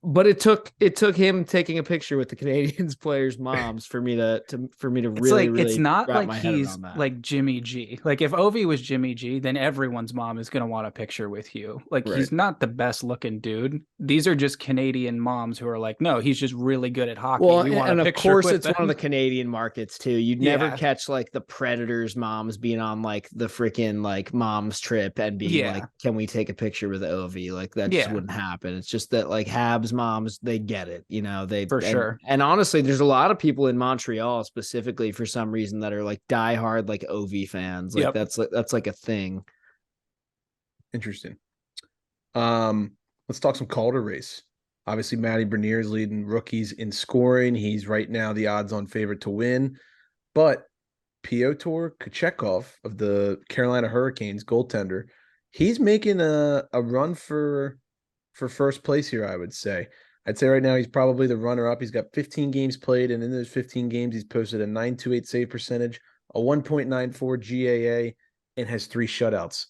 but it took him taking a picture with the Canadians players' moms for me to It's really, like, it's really not wrap like my head he's around that. like Jimmy G. Like if Ovi was Jimmy G, then everyone's mom is going to want a picture with you. Like Right. he's not the best looking dude. These are just Canadian moms who are like, no, he's just really good at hockey. Well, We want and a of picture course, with it's one of them. the Canadian markets too. You'd never Yeah. catch like the Predators' moms being on like the freaking like mom's trip and being Yeah. like, "Can we take a picture with Ovi?" Like that just Yeah. wouldn't happen. It's just that like Habs moms, they get it, they For sure. And honestly, there's a lot of people in Montreal specifically for some reason that are like diehard like Ovi fans. Like Yep. that's like a thing. Interesting. Let's talk some Calder race. Obviously, Matty Beniers is leading rookies in scoring. He's right now the odds-on favorite to win. But Pyotr Kochetkov of the Carolina Hurricanes, goaltender, he's making a run for first place here, I would say. I'd say right now he's probably the runner-up. He's got 15 games played, and in those 15 games, he's posted a .928 save percentage, a 1.94 GAA, and has 3 shutouts.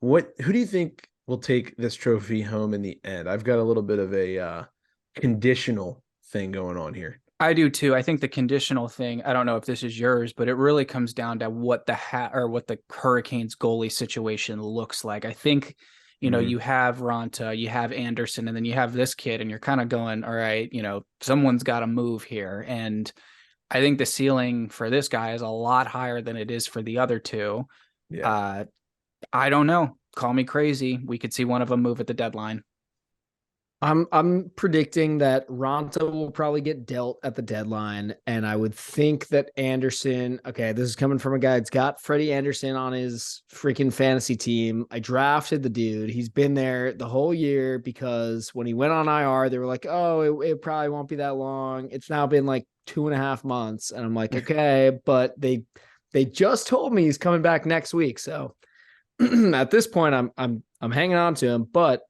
Who do you think will take this trophy home in the end? I've got a little bit of a conditional thing going on here. I do too. I think the conditional thing, I don't know if this is yours, but it really comes down to what the Hurricanes goalie situation looks like. I think, you have Ronta, you have Anderson, and then you have this kid, and you're kind of going, all right, someone's got to move here. And I think the ceiling for this guy is a lot higher than it is for the other two. Yeah. I don't know. Call me crazy. We could see one of them move at the deadline. I'm predicting that Ronta will probably get dealt at the deadline, and I would think that Anderson. Okay, this is coming from a guy that's got Freddie Anderson on his freaking fantasy team. I drafted the dude. He's been there the whole year because when he went on IR, they were like, "Oh, it probably won't be that long." It's now been like 2.5 months, and I'm like, "Okay," but they just told me he's coming back next week, so at this point, I'm hanging on to him, but.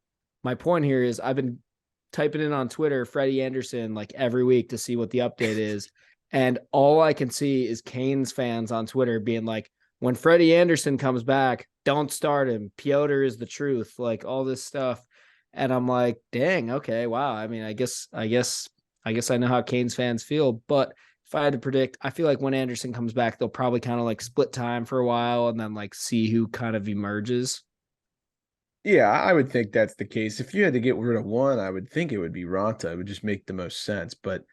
My point here is I've been typing in on Twitter, Freddie Anderson, like every week to see what the update is. And all I can see is Canes fans on Twitter being like, when Freddie Anderson comes back, don't start him. Pyotr is the truth, like all this stuff. And I'm like, dang, okay, wow. I mean, I guess I know how Canes fans feel, but if I had to predict, I feel like when Anderson comes back, they'll probably kind of like split time for a while and then like see who kind of emerges. Yeah, I would think that's the case. If you had to get rid of one, I would think it would be Ronta. It would just make the most sense. But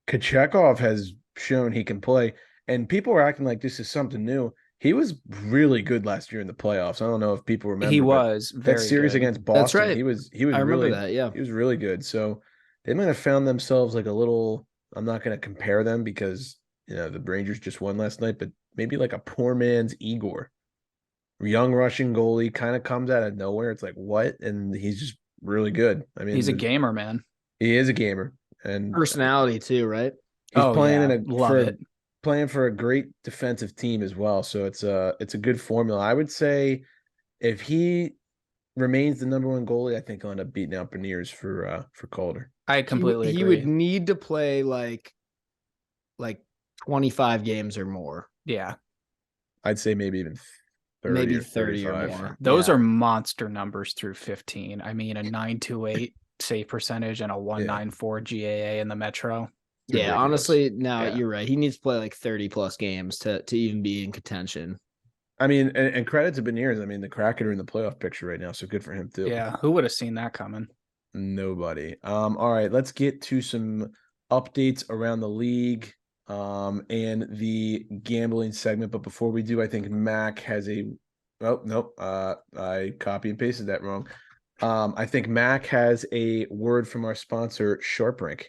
Kochetkov has shown he can play, and people are acting like this is something new. He was really good last year in the playoffs. I don't know if people remember. He was that very series good. against Boston. That's right. He was I remember really that. Yeah, he was really good. So they might have found themselves like a little. I'm not going to compare them because the Rangers just won last night, but maybe like a poor man's Igor. Young Russian goalie kind of comes out of nowhere. It's like, what? And he's just really good. I mean, He's a gamer, man. He is a gamer. And personality too, right? he's playing playing for a great defensive team as well. So it's a good formula. I would say if he remains the number one goalie, I think he'll end up beating out Beniers for Calder. I completely agree. He would need to play like 25 games or more. Yeah. I'd say maybe even 30 maybe or 30 or 35. more. Those are monster numbers through 15. I mean, a 928 save percentage and a 194 GAA in the Metro. Yeah, Ridiculous. Honestly, you're right. He needs to play like 30 plus games to even be in contention. I mean, and credit to Beniers. I mean, the Kraken are in the playoff picture right now, so good for him too. Yeah, who would have seen that coming? Nobody. All right, let's get to some updates around the league and the gambling segment. But before we do, I think Mac has I copy and pasted that wrong. I think Mac has a word from our sponsor, SharpRank.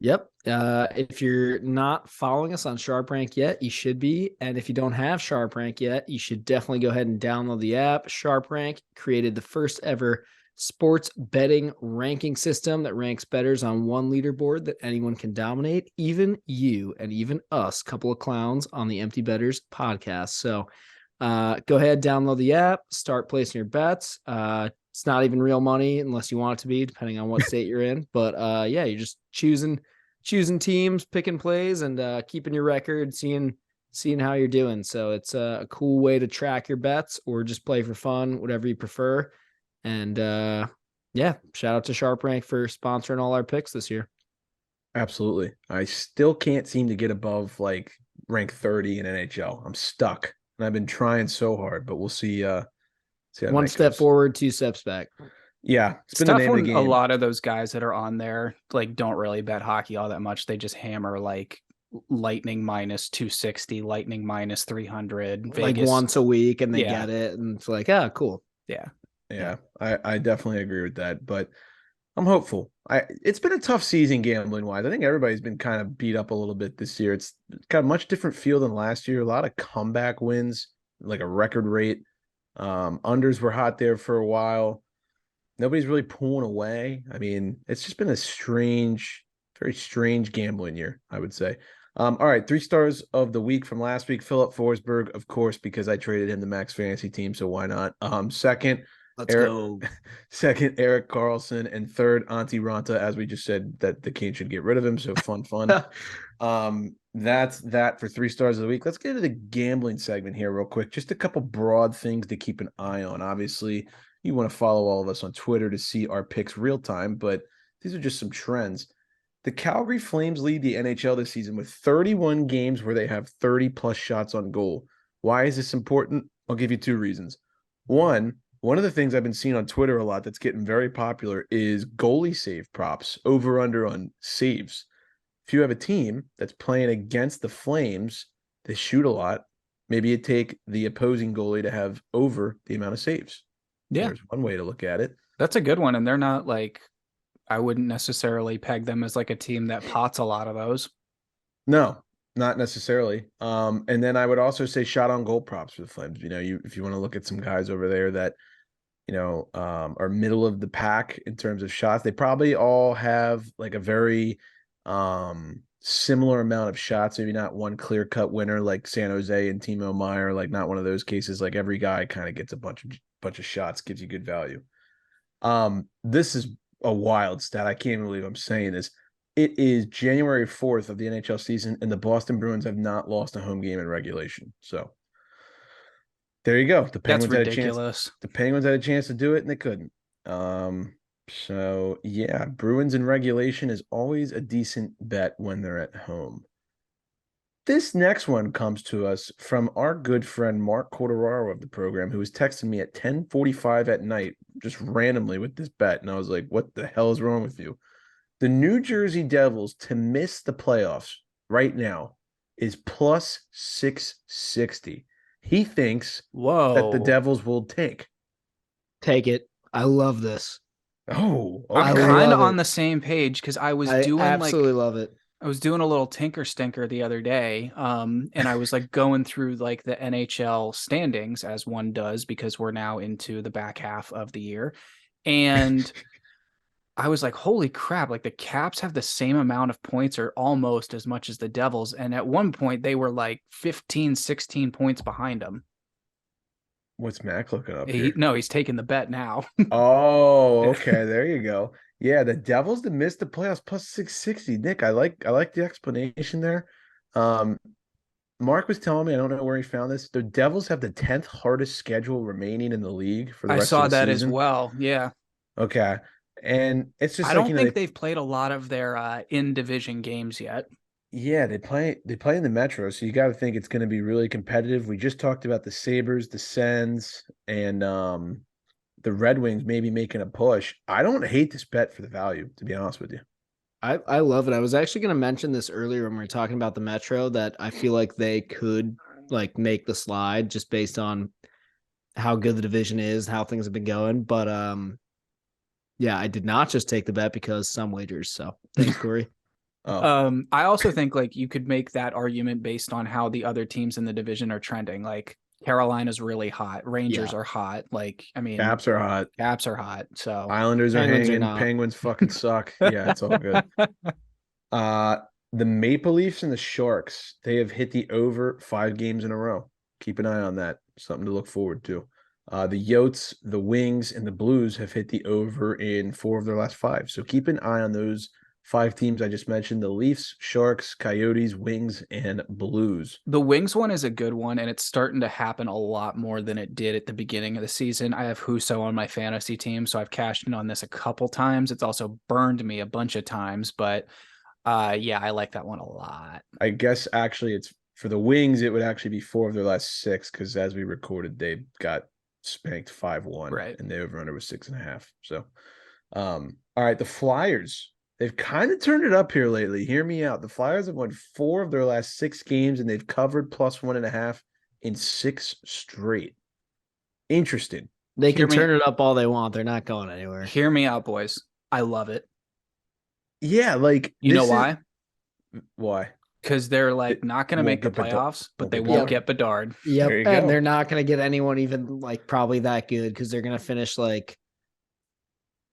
Yep. If you're not following us on Sharp Rank yet, you should be. And if you don't have Sharp Rank yet, you should definitely go ahead and download the app. Sharp Rank created the first ever sports betting ranking system that ranks bettors on one leaderboard that anyone can dominate, even you and even us, couple of clowns on the Empty Betters podcast. So go ahead, download the app, start placing your bets. It's not even real money unless you want it to be, depending on what state you're in. But yeah, you're just choosing teams, picking plays, and keeping your record, seeing how you're doing. So it's a cool way to track your bets or just play for fun, whatever you prefer. And yeah, shout out to Sharp Rank for sponsoring all our picks this year. Absolutely. I still can't seem to get above like rank 30 in NHL. I'm stuck. And I've been trying so hard, but we'll see. See how One that step goes. forward, two steps back. Yeah, It's been the tough name of when the a game. lot of those guys that are on there like don't really bet hockey all that much. They just hammer like Lightning minus 260, Lightning minus 300, Like Vegas. once a week, and they Yeah. get it, and it's like, ah, cool. Yeah. Yeah, I definitely agree with that, but I'm hopeful. It's been a tough season gambling wise. I think everybody's been kind of beat up a little bit this year. It's got a much different feel than last year. A lot of comeback wins, like a record rate. Unders were hot there for a while. Nobody's really pulling away. I mean, it's just been a strange, very strange gambling year, I would say. All right, 3 stars of the week from last week. Philip Forsberg, of course, because I traded him to Max Fantasy Team, so why not? Second, Let's go. Second, Eric Carlson, and third, Antti Ranta. As we just said, that the Kings should get rid of him. So fun. That's that for 3 stars of the week. Let's get into the gambling segment here real quick. Just a couple broad things to keep an eye on. Obviously, you want to follow all of us on Twitter to see our picks real time, but these are just some trends. The Calgary Flames lead the NHL this season with 31 games where they have 30 plus shots on goal. Why is this important? I'll give you 2 reasons. One of the things I've been seeing on Twitter a lot that's getting very popular is goalie save props, over under on saves. If you have a team that's playing against the Flames, they shoot a lot. Maybe you take the opposing goalie to have over the amount of saves. Yeah. There's one way to look at it. That's a good one. And they're not like, I wouldn't necessarily peg them as like a team that pots a lot of those. No, not necessarily. And then I would also say shot on goal props for the Flames. If you want to look at some guys over there that, are middle of the pack in terms of shots, they probably all have like a very similar amount of shots, maybe not one clear-cut winner like San Jose and Timo Meier, like not one of those cases. Like every guy kind of gets a bunch of shots, gives you good value. This is a wild stat. I can't believe I'm saying this. It is January 4th of the NHL season, and the Boston Bruins have not lost a home game in regulation. So there you go. The Penguins had a chance. The Penguins had a chance to do it, and they couldn't. So yeah, Bruins in regulation is always a decent bet when they're at home. This next one comes to us from our good friend Mark Corderaro of the program, who was texting me at 10:45 at night, just randomly with this bet. And I was like, what the hell is wrong with you? The New Jersey Devils to miss the playoffs right now is plus 660. He thinks that the Devils will tank. Take it. I love this. Oh, okay. I'm kind of on the same page because I absolutely love it. I was doing a little tinker stinker the other day, and I was like going through like the NHL standings as one does because we're now into the back half of the year, and I was like, holy crap, like the Caps have the same amount of points or almost as much as the Devils, and at one point they were like 15, 16 points behind them. What's Mac looking up here? No, he's taking the bet now. Oh, okay. There you go. Yeah, the Devils to miss the playoffs plus 660. Nick, I like the explanation there. Mark was telling me, I don't know where he found this. The Devils have the 10th hardest schedule remaining in the league for the rest of the season. I saw that as well. Yeah. Okay. And it's just I don't think they've played a lot of their in division games yet. Yeah, they play in the Metro, so you got to think it's going to be really competitive. We just talked about the Sabres, the Sens, and the Red Wings maybe making a push. I don't hate this bet for the value, to be honest with you. I love it. I was actually going to mention this earlier when we were talking about the Metro, that I feel like they could like make the slide just based on how good the division is, how things have been going. But yeah, I did not just take the bet because some wagers. So thanks, Corey. Oh, I also think like you could make that argument based on how the other teams in the division are trending. Like Carolina's really hot, Rangers are hot. Like, I mean, Caps are hot. Caps are hot. So Islanders are Penguins are hanging. not. Penguins fucking suck. Yeah, it's all good. Uh, the Maple Leafs and the Sharks, they have hit the over 5 games in a row. Keep an eye on that. Something to look forward to. The Yotes, the Wings, and the Blues have hit the over in 4 of their last 5. So keep an eye on those 5 teams I just mentioned: the Leafs, Sharks, Coyotes, Wings, and Blues. the Wings one is a good one, and it's starting to happen a lot more than it did at the beginning of the season. I have Husso on my fantasy team, so I've cashed in on this a couple times. It's also burned me a bunch of times, but yeah, I like that one a lot. I guess actually it's for the Wings, it would actually be 4 of their last 6 because as we recorded, they got spanked 5-1, Right. and the over-under was 6.5. So, all right, the Flyers. They've kind of turned it up here lately. Hear me out. The Flyers have won 4 of their last 6 games, and they've covered +1.5 in 6 straight. Interesting. They can Hear me- turn it up all they want. They're not going anywhere. Hear me out, boys. I love it. Yeah, like You know this is- why? Why? Because they're like It not going to won't make the get Bedard- playoffs, but won't they get won't Bedard. get Bedard. Yep, There you and go. they're not going to get anyone even like probably that good because they're going to finish like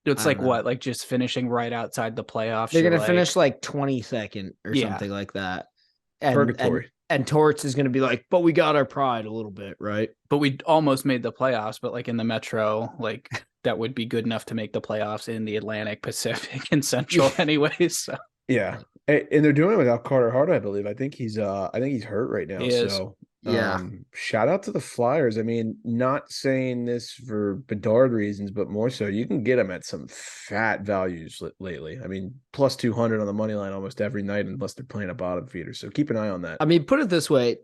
It's I like don't know. what, like just finishing right outside the playoffs. they're You're going to finish like 22nd or Yeah. something like that. And Purgatory. and Torts is going to be like, but we got our pride a little bit, right? but we almost made the playoffs. But like in the Metro, like that would be good enough to make the playoffs in the Atlantic, Pacific, and Central, anyways. So Yeah. And they're doing it without Carter Hart, I believe. I think he's hurt right now. He is. So Yeah. shout out to the Flyers. I mean, not saying this for Bedard reasons, but more so you can get them at some fat values lately. I mean, +200 on the money line almost every night unless they're playing a bottom feeder. So keep an eye on that. I mean, put it this way,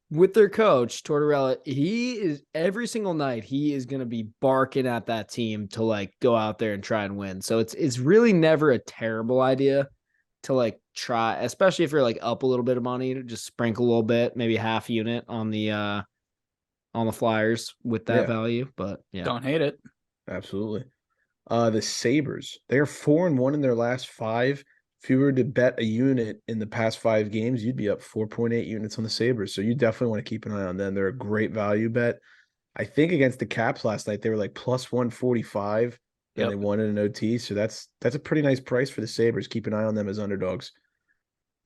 with their coach, Tortorella, he is every single night he is going to be barking at that team to like go out there and try and win. So it's really never a terrible idea to like try, especially if you're like up a little bit of money, to just sprinkle a little bit, maybe half unit on the Flyers with that Yeah. value. But yeah, don't hate it. Absolutely. The Sabres, they are 4-1 in their last 5. If you were to bet a unit in the past 5 games, you'd be up 4.8 units on the Sabres. So you definitely want to keep an eye on them. They're a great value bet. I think against the Caps last night, they were like +145 and Yep. they won in an OT. So that's a pretty nice price for the Sabres. Keep an eye on them as underdogs.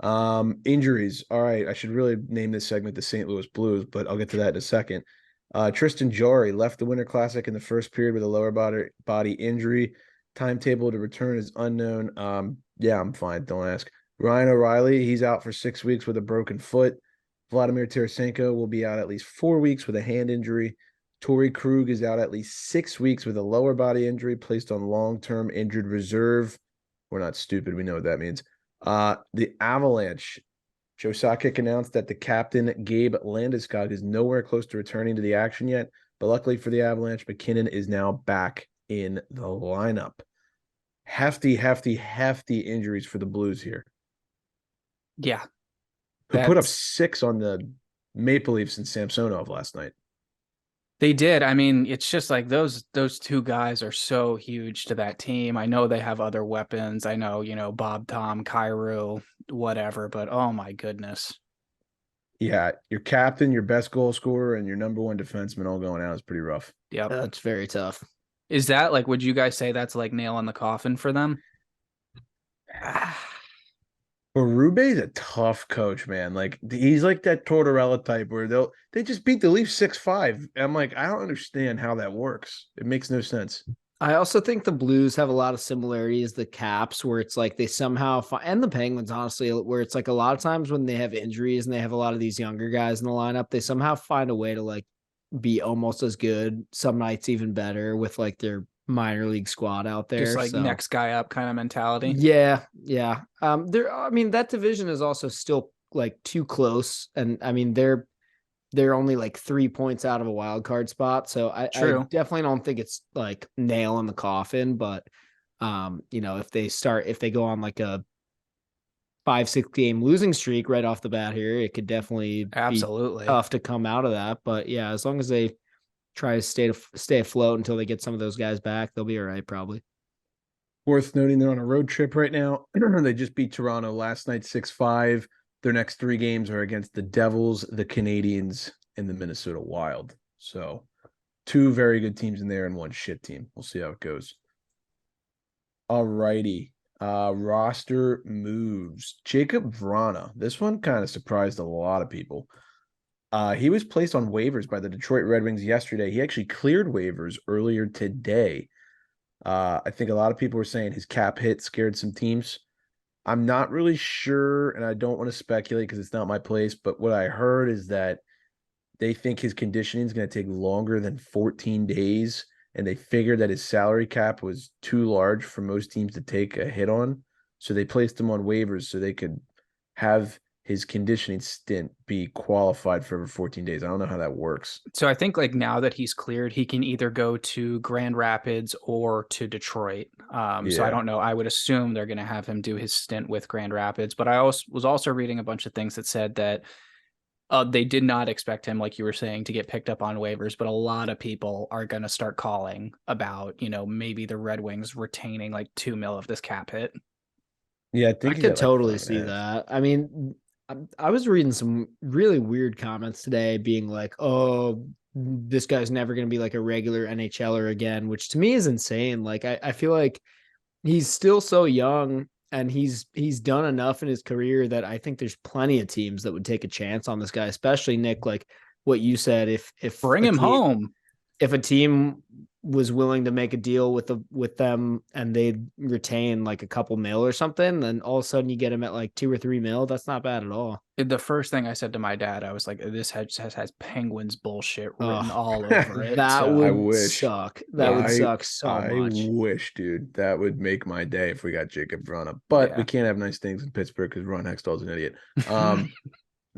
Injuries. All right. I should really name this segment the St. Louis Blues, but I'll get to that in a second. Tristan Jarry left the Winter Classic in the first period with a lower body injury. Timetable to return is unknown. Yeah, I'm fine. Don't ask. Ryan O'Reilly, he's out for 6 weeks with a broken foot. Vladimir Tarasenko will be out at least 4 weeks with a hand injury. Torrey Krug is out at least 6 weeks with a lower body injury, placed on long-term injured reserve. We're not stupid. We know what that means. The Avalanche. Joe Sakic announced that the captain, Gabe Landeskog, is nowhere close to returning to the action yet. But luckily for the Avalanche, McKinnon is now back in the lineup. Hefty injuries for the Blues here. Yeah. Who put up That's- 6 on the Maple Leafs and Samsonov last night. They did. I mean, it's just like those two guys are so huge to that team. I know they have other weapons. I know, Bob, Tom, Kyrou, whatever, but oh my goodness. Yeah, your captain, your best goal scorer, and your number 1 defenseman all going out is pretty rough. Yep. that's very tough. Is that like, would you guys say that's like nail in the coffin for them? Berube's a tough coach, man. Like he's like that Tortorella type where they just beat the Leafs 6-5. I'm like, I don't understand how that works. It makes no sense. I also think the Blues have a lot of similarities, the Caps, where it's like they somehow and the Penguins, honestly, where it's like a lot of times when they have injuries and they have a lot of these younger guys in the lineup, they somehow find a way to like be almost as good, some nights even better with like their minor league squad out there. Just like so. next guy up kind of mentality. Yeah. I mean, that division is also still like too close. And I mean, they're only like 3 points out of a wild card spot. So I definitely don't think it's like nail in the coffin, but if they go on like a 5-6 game losing streak right off the bat here, it could definitely Absolutely. be tough to come out of that. But yeah, as long as they try to stay afloat until they get some of those guys back, they'll be all right, probably. Worth noting they're on a road trip right now. They just beat Toronto last night 6-5. Their next 3 games are against the Devils, the Canadiens, and the Minnesota Wild. So 2 very good teams in there and 1 shit team. We'll see how it goes. All righty. Roster moves. Jacob Vrana. This one kind of surprised a lot of people. He was placed on waivers by the Detroit Red Wings yesterday. He actually cleared waivers earlier today. I think a lot of people were saying his cap hit scared some teams. I'm not really sure, and I don't want to speculate because it's not my place, but what I heard is that they think his conditioning is going to take longer than 14 days, and they figured that his salary cap was too large for most teams to take a hit on. So they placed him on waivers so they could have his conditioning stint be qualified for over 14 days. I don't know how that works. So I think like now that he's cleared, he can either go to Grand Rapids or to Detroit. So I don't know. I would assume they're going to have him do his stint with Grand Rapids. But I was also reading a bunch of things that said that they did not expect him, like you were saying, to get picked up on waivers. But a lot of people are going to start calling about, maybe the Red Wings retaining like $2 million of this cap hit. Yeah, I think I could totally see that. I mean, I was reading some really weird comments today being like, oh, this guy's never going to be like a regular NHLer again, which to me is insane. Like, I feel like he's still so young and he's done enough in his career that I think there's plenty of teams that would take a chance on this guy, especially Nick, like what you said, if bring him home, if a team was willing to make a deal with them and they'd retain like a couple mil or something, then all of a sudden you get him at like 2 or 3 mil. That's not bad at all. The first thing I said to my dad, I was like, this has Penguins bullshit written all over it. That would suck. That would suck so much. I wish, dude, that would make my day if we got Jacob Vrana. But we can't have nice things in Pittsburgh because Ron Hextall's an idiot.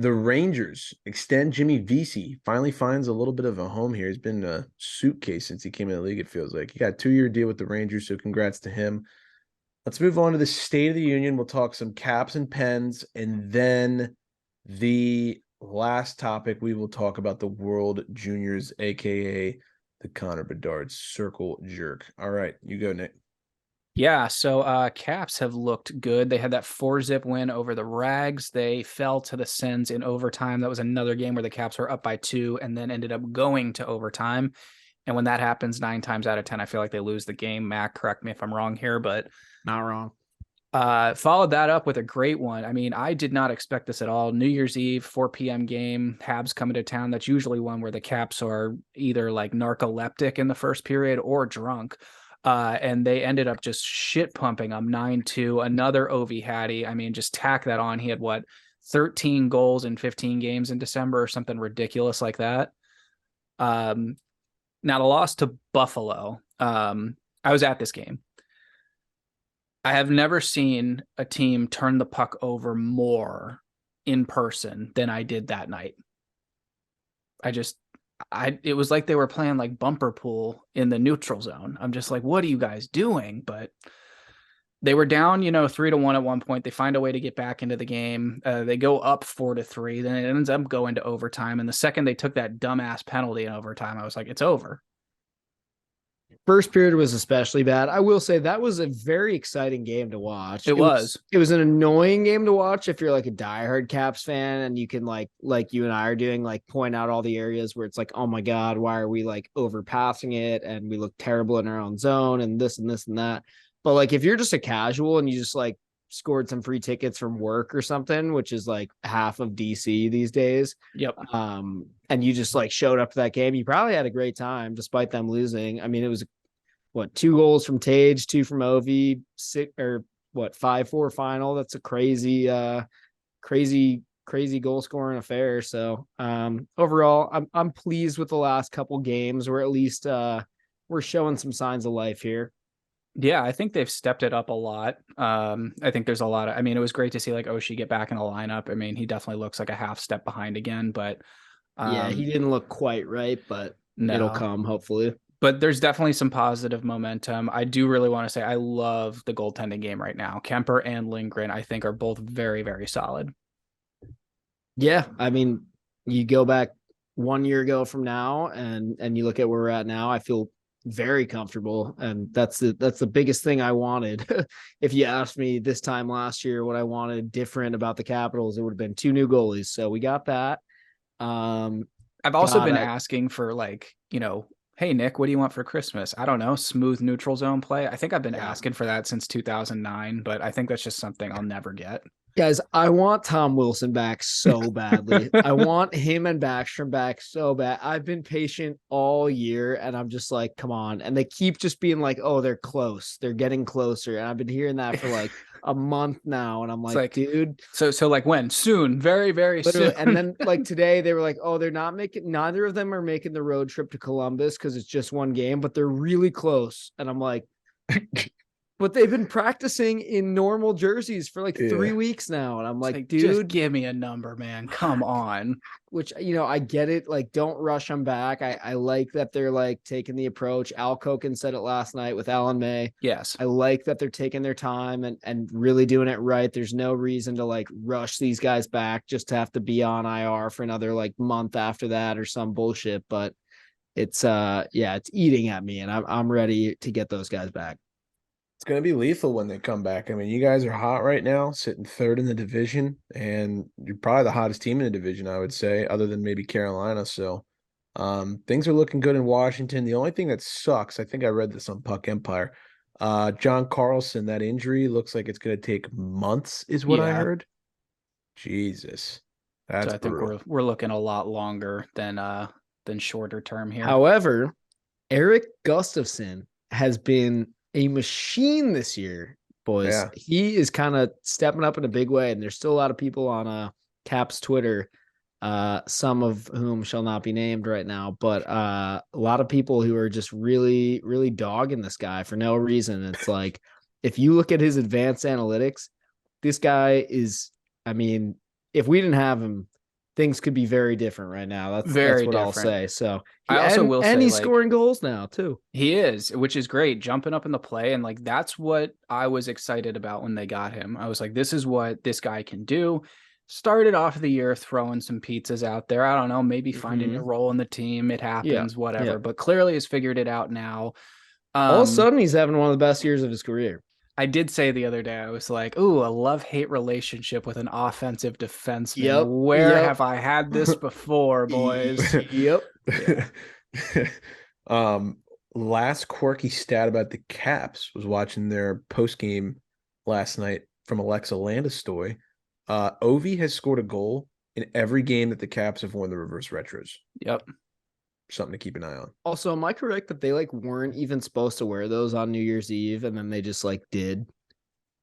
The Rangers extend Jimmy Vesey. Finally finds a little bit of a home here. He's been a suitcase since he came in the league, it feels like. He got a 2-year deal with the Rangers, so congrats to him. Let's move on to the State of the Union. We'll talk some Caps and Pens, and then the last topic, we will talk about the World Juniors, a.k.a. the Connor Bedard Circle Jerk. All right, you go, Nick. Yeah, so Caps have looked good. They had that 4-zip win over the Rags. They fell to the Sens in overtime. That was another game where the Caps were up by 2 and then ended up going to overtime. And when that happens 9 times out of 10, I feel like they lose the game. Mac, correct me if I'm wrong here, but not wrong. Followed that up with a great one. I mean, I did not expect this at all. New Year's Eve, 4 p.m. game, Habs coming to town. That's usually one where the Caps are either like narcoleptic in the first period or drunk. And they ended up just shit pumping them 9-2. Another Ovi Hattie. I mean, just tack that on. He had 13 goals in 15 games in December or something ridiculous like that. Now the loss to Buffalo. I was at this game. I have never seen a team turn the puck over more in person than I did that night. It was like they were playing like bumper pool in the neutral zone. I'm just like, what are you guys doing? But they were down, 3-1 at one point. They find a way to get back into the game. They go up 4-3. Then it ends up going to overtime. And the second they took that dumbass penalty in overtime, I was like, it's over. First period was especially bad. I will say that was a very exciting game to watch. It was an annoying game to watch if you're like a diehard Caps fan and you can like you and I are doing, like point out all the areas where it's like, oh my God, why are we like overpassing it? And we look terrible in our own zone and this and this and that. But like, if you're just a casual and you just like scored some free tickets from work or something, which is like half of DC these days. Yep. And you just like showed up to that game, you probably had a great time despite them losing. I mean, it was 2 goals from Tage, 2 from Ovi, 5-4 final. That's a crazy goal scoring affair. So overall, I'm pleased with the last couple games. We're at least we're showing some signs of life here. Yeah, I think they've stepped it up a lot. I think there's a lot of, it was great to see like Oshie get back in the lineup. I mean, he definitely looks like a half step behind again, but yeah, he didn't look quite right, but no. It'll come hopefully. But there's definitely some positive momentum. I do really want to say I love the goaltending game right now. Kemper and Lindgren, I think, are both very, very solid. Yeah, I mean, you go back 1 year ago from now and you look at where we're at now, I feel very comfortable, and that's the biggest thing I wanted. If you asked me this time last year what I wanted different about the Capitals, it would have been 2 new goalies. So we got that. I've also been asking for like, hey, Nick, what do you want for Christmas? I don't know. Smooth neutral zone play. I think I've been asking for that since 2009, but I think that's just something I'll never get. Guys, I want Tom Wilson back so badly. I want him and Backstrom back so bad. I've been patient all year, and I'm just like, come on. And they keep just being like, oh, they're close. They're getting closer. And I've been hearing that for like a month now. And I'm like, dude. So like when? Soon. Very, very literally, soon. And then like today, they were like, oh, neither of them are making the road trip to Columbus because it's just one game, but they're really close. And I'm like, but they've been practicing in normal jerseys for like 3 weeks now. And I'm like, dude, just give me a number, man. Come on. Which, I get it. Like, don't rush them back. I like that they're like taking the approach. Al Koken said it last night with Alan May. Yes. I like that they're taking their time and really doing it right. There's no reason to like rush these guys back just to have to be on IR for another like month after that or some bullshit. But it's it's eating at me, and I'm ready to get those guys back. It's going to be lethal when they come back. I mean, you guys are hot right now, sitting third in the division, and you're probably the hottest team in the division, I would say, other than maybe Carolina. So things are looking good in Washington. The only thing that sucks, I think I read this on Puck Empire, John Carlson, that injury looks like it's going to take months is what I heard. Jesus. That's so I think we're looking a lot longer than shorter term here. However, Eric Gustafsson has been a machine this year, boys. Yeah. He is kind of stepping up in a big way, and there's still a lot of people on Caps Twitter, some of whom shall not be named right now, but a lot of people who are just really, really dogging this guy for no reason. It's like, if you look at his advanced analytics, this guy is, I mean, if we didn't have him, things could be very different right now. That's what I'll say. So I also will say, and he's scoring goals now too. He is, which is great, jumping up in the play. And like, that's what I was excited about when they got him. I was like, this is what this guy can do. Started off the year throwing some pizzas out there. I don't know, maybe finding a role in the team. It happens, whatever. But clearly has figured it out now. All of a sudden, he's having one of the best years of his career. I did say the other day, I was like, ooh, a love-hate relationship with an offensive defenseman. Where have I had this before, boys? Last quirky stat about the Caps was watching their post-game last night from Alexa Landestoy. Ovi has scored a goal in every game that the Caps have won the reverse retros. Yep. Something to keep an eye on. Also, am I correct that they like weren't even supposed to wear those on New Year's Eve, and then they just like did?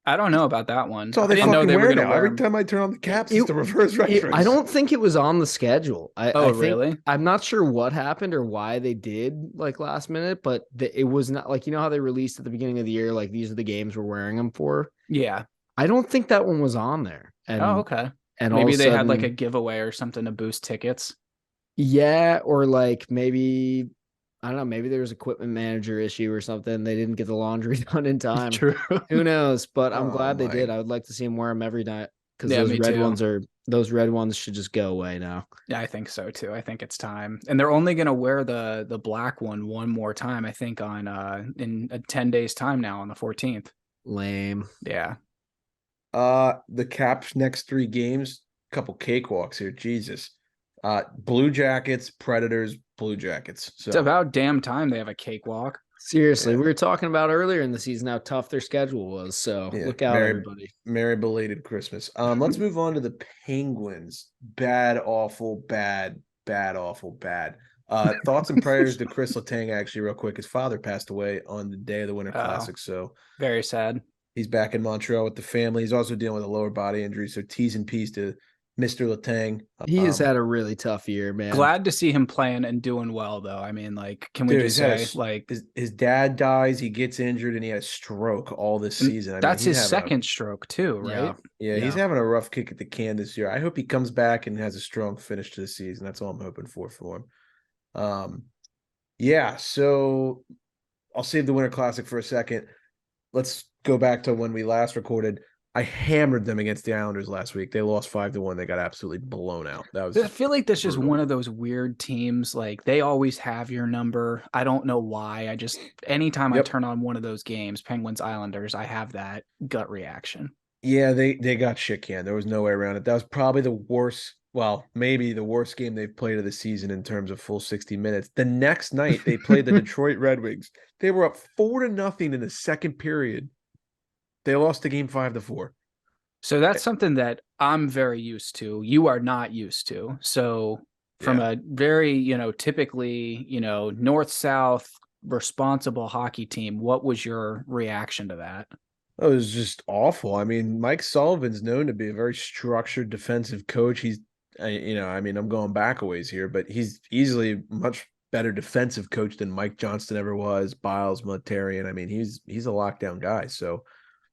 I don't know about that one. So they didn't know they were going to wear every time I turn on the Caps. It's the reverse retros. I don't think it was on the schedule. I really? I'm not sure what happened or why they did like last minute, but it was not like, how they released at the beginning of the year, like these are the games we're wearing them for. Yeah, I don't think that one was on there. And, okay. And maybe they had like a giveaway or something to boost tickets. Yeah, or like maybe, I don't know, maybe there was an equipment manager issue or something. They didn't get the laundry done in time. True. Who knows? But I'm glad they did. I would like to see them wear them every night because those red ones should just go away now. Yeah, I think so too. I think it's time. And they're only going to wear the black one more time, I think, on in 10 days time now on the 14th. Lame. Yeah. The Caps next 3 games, couple cakewalks here. Jesus. Blue Jackets, Predators, Blue Jackets. So it's about damn time they have a cakewalk. Seriously, we were talking about earlier in the season how tough their schedule was. So look out, everybody. Merry belated Christmas. Let's move on to the Penguins. Bad, awful, bad, awful, bad. Thoughts and prayers to Chris Letang, actually, real quick. His father passed away on the day of the Winter Classic. So very sad. He's back in Montreal with the family. He's also dealing with a lower body injury. So T's and P's to Mr. Letang. He has had a really tough year, man. Glad to see him playing and doing well, though. I mean, like, can we just say, like, his dad dies, he gets injured, and he had a stroke all this season. That's his second stroke, too, right? Yeah, he's having a rough kick at the can this year. I hope he comes back and has a strong finish to the season. That's all I'm hoping for him. So I'll save the Winter Classic for a second. Let's go back to when we last recorded. I hammered them against the Islanders last week. They lost 5-1. They got absolutely blown out. That was I feel like that's just brutal. one of those weird teams. Like they always have your number. I don't know why. I just anytime I Yep. turn on one of those games, Penguins Islanders, I have that gut reaction. Yeah, they got shit canned. There was no way around it. That was probably the worst, well, maybe the worst game they've played of the season in terms of full 60 minutes. The next night they played the Detroit Red Wings. They were up 4-0 in the second period. They lost the game 5-4. So that's something that I'm very used to. You are not used to. So from a very, typically, north-south responsible hockey team, what was your reaction to that? It was just awful. I mean, Mike Sullivan's known to be a very structured defensive coach. He's, I'm going back a ways here, but he's easily a much better defensive coach than Mike Johnston ever was, Biles, Militarian. I mean, he's a lockdown guy. So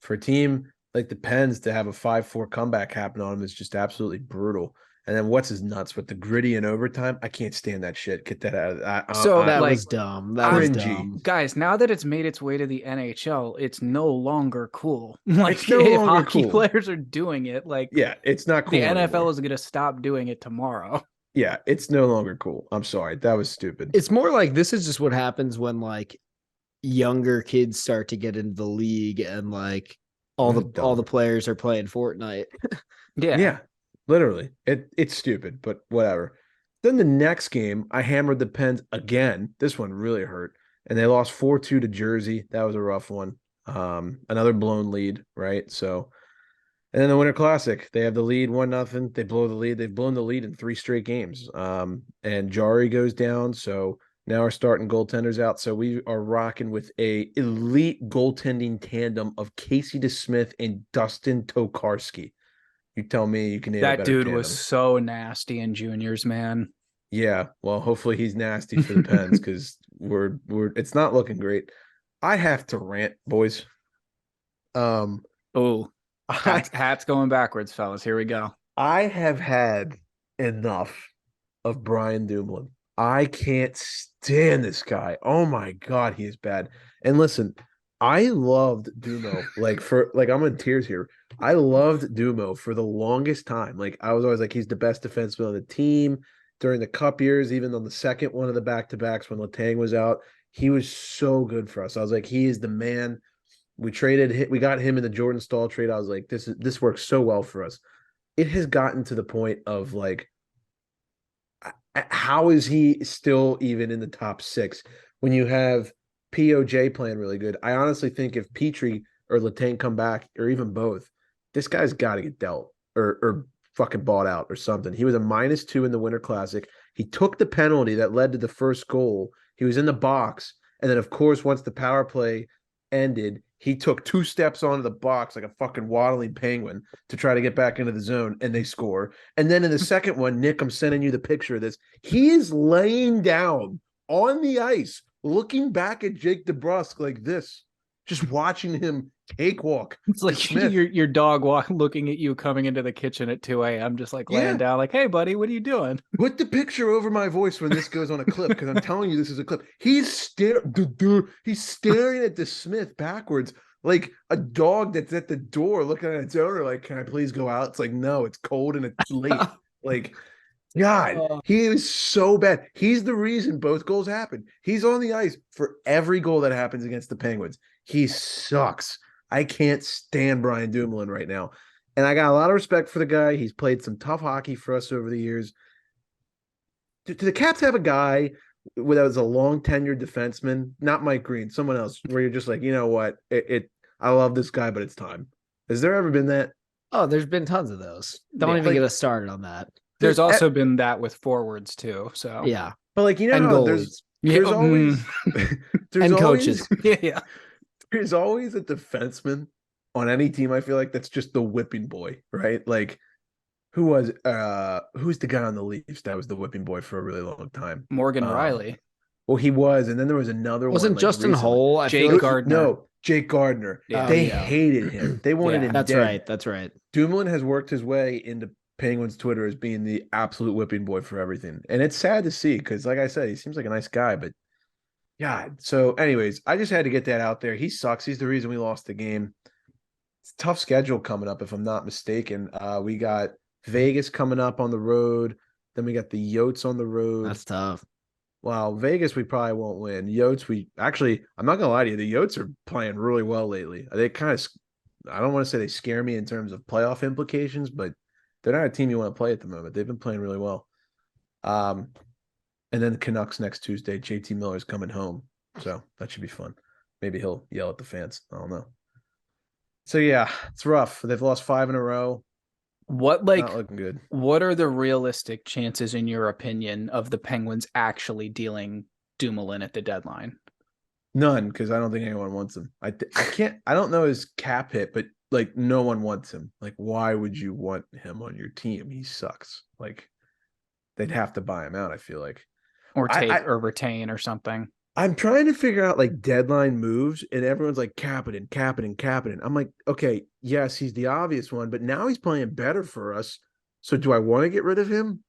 for a team like the Pens to have a 5-4 comeback happen on him is just absolutely brutal. And then what's his nuts with the gritty in overtime? I can't stand that shit. Get that out of that was dumb. That was dumb. Guys, now that it's made its way to the NHL, it's no longer cool. Like It's no if longer hockey cool. players are doing it, like yeah, it's not cool the NFL anymore. is going to stop doing it tomorrow. Yeah, it's no longer cool. I'm sorry. That was stupid. It's more like this is just what happens when like younger kids start to get into the league and like all the players are playing Fortnite. Yeah, literally. It's stupid, but whatever. Then the next game, I hammered the Pens again. This one really hurt. And they lost 4-2 to Jersey. That was a rough one. Another blown lead, right? So, and then the Winter Classic, they have the lead 1-0. They blow the lead. They've blown the lead in 3 straight games. And Jari goes down. So now our starting goaltender's out. So we are rocking with a elite goaltending tandem of Casey DeSmith and Dustin Tokarski. You tell me you can name that a dude tandem. was so nasty in juniors, man. Yeah, well, hopefully he's nasty for the Pens because we're it's not looking great. I have to rant, boys. Hats going backwards, fellas. Here we go. I have had enough of Brian Dumoulin. I can't stand this guy. Oh my God, he is bad. And listen, I loved Dumo. I'm in tears here. I loved Dumo for the longest time. Like I was always like, he's the best defenseman on the team during the Cup years, even on the second one of the back-to-backs when Letang was out. He was so good for us. I was like, he is the man. We got him in the Jordan Staal trade. I was like, this works so well for us. It has gotten to the point of like, how is he still even in the top 6 when you have POJ playing really good? I honestly think if Petrie or Letang come back, or even both, this guy's got to get dealt or fucking bought out or something. He was a -2 in the Winter Classic. He took the penalty that led to the first goal. He was in the box. And then, of course, once the power play ended, he took 2 steps onto the box like a fucking waddling penguin to try to get back into the zone, and they score. And then in the second one, Nick, I'm sending you the picture of this. He is laying down on the ice, looking back at Jake DeBrusk like this, just watching him cakewalk. It's like your dog looking at you coming into the kitchen at 2 a.m. just like laying down like, hey, buddy, what are you doing? Put the picture over my voice when this goes on a clip, because I'm telling you this is a clip. He's staring at the Smith backwards like a dog that's at the door looking at its owner like, can I please go out? It's like, no, it's cold and it's late. Like, God, he is so bad. He's the reason both goals happened. He's on the ice for every goal that happens against the Penguins. He sucks. I can't stand Brian Dumoulin right now. And I got a lot of respect for the guy. He's played some tough hockey for us over the years. Do the Caps have a guy that was a long tenured defenseman? Not Mike Green, someone else, where you're just like, you know what? I love this guy, but it's time. Has there ever been that? Oh, there's been tons of those. Don't even get us started on that. There's also been that with forwards too. So yeah, but like, you know, and how goalies. there's always and coaches. Yeah. There's always a defenseman on any team, I feel like, that's just the whipping boy, right? Like, who's the guy on the Leafs that was the whipping boy for a really long time? Morgan Riley. Well, he was, and then there was another one. Wasn't Justin Holl? Jake Gardner. No, Jake Gardner. Yeah. They hated him. They wanted him dead. That's right. Dumoulin has worked his way into Penguins Twitter as being the absolute whipping boy for everything. And it's sad to see because, like I said, he seems like a nice guy, but God. So anyways, I just had to get that out there. He sucks. He's the reason we lost the game. It's a tough schedule coming up, if I'm not mistaken. We got Vegas coming up on the road. Then we got the Yotes on the road. That's tough. Well, Vegas, we probably won't win. Yotes, I'm not gonna lie to you. The Yotes are playing really well lately. They kind of, I don't want to say they scare me in terms of playoff implications, but they're not a team you want to play at the moment. They've been playing really well. And then the Canucks next Tuesday. JT Miller's coming home, so that should be fun. Maybe he'll yell at the fans. I don't know. So yeah, it's rough. They've lost 5 in a row. Not looking good. What are the realistic chances, in your opinion, of the Penguins actually dealing Dumoulin at the deadline? None, because I don't think anyone wants him. I don't know his cap hit, but like no one wants him. Like, why would you want him on your team? He sucks. Like, they'd have to buy him out, I feel like. Or or retain or something. I'm trying to figure out like deadline moves, and everyone's like Kapanen. I'm like, okay, yes, he's the obvious one, but now he's playing better for us. So do I want to get rid of him?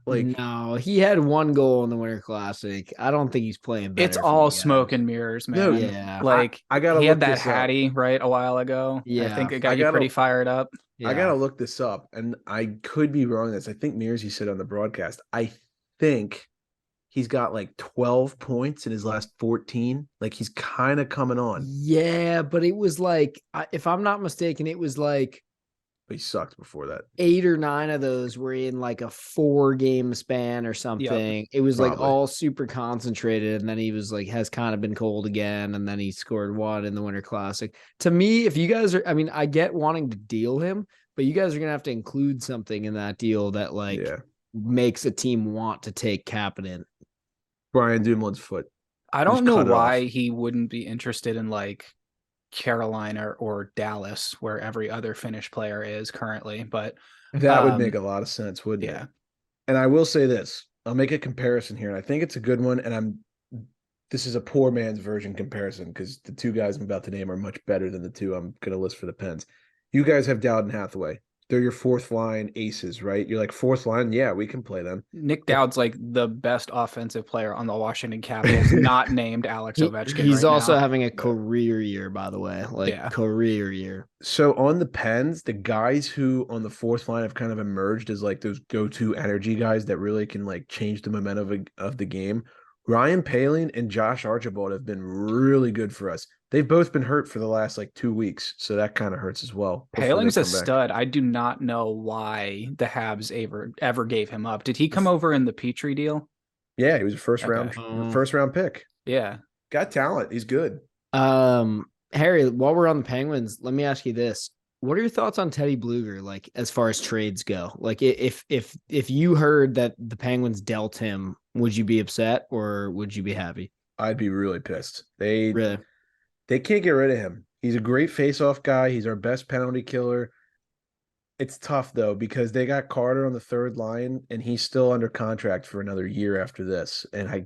Like, no, he had 1 goal in the Winter Classic. I don't think he's playing better. It's all smoke and mirrors, man. Dude, yeah. Like, I gotta he look had that this up. Hattie right a while ago. Yeah. I think it got you pretty fired up. Yeah. I gotta look this up, and I could be wrong. I think Mears, he said on the broadcast, I think he's got like 12 points in his last 14. Like, he's kind of coming on. Yeah, but it was like, if I'm not mistaken, it was like But he sucked before that. 8 or 9 of those were in like a 4-game span or something. Yep, it was probably. like all super concentrated, and then he was like has kind of been cold again, and then he scored 1 in the Winter Classic. To me, if you guys are, I mean, I get wanting to deal him, but you guys are gonna have to include something in that deal that makes a team want to take Kapanen. Brian Dumoulin's foot. I don't know cut it why off. he wouldn't be interested in like Carolina or Dallas, where every other Finnish player is currently, but That would make a lot of sense, wouldn't it? yeah. And I will say this. I'll make a comparison here, and I think it's a good one. And this is a poor man's version comparison, because the 2 guys I'm about to name are much better than the 2 I'm going to list for the Pens. You guys have Dowd and Hathaway. They're your 4th line aces, right? You're like 4th line. Yeah, we can play them. Nick Dowd's like the best offensive player on the Washington Capitals, not named Alex Ovechkin. He's right also now. having a career year, by the way. Career year. So on the Pens, the guys who on the 4th line have kind of emerged as like those go-to energy guys that really can like change the momentum of the game. Ryan Poehling and Josh Archibald have been really good for us. They've both been hurt for the last like 2 weeks, so that kind of hurts as well. Poehling's a stud. I do not know why the Habs ever gave him up. Did he come over in the Petrie deal? Yeah, he was a first round pick. Yeah, got talent. He's good. Harry, while we're on the Penguins, let me ask you this. What are your thoughts on Teddy Bluger, like as far as trades go? Like if you heard that the Penguins dealt him, would you be upset or would you be happy? I'd be really pissed. Really? They can't get rid of him. He's a great face-off guy. He's our best penalty killer. It's tough, though, because they got Carter on the 3rd line, and he's still under contract for another year after this. And I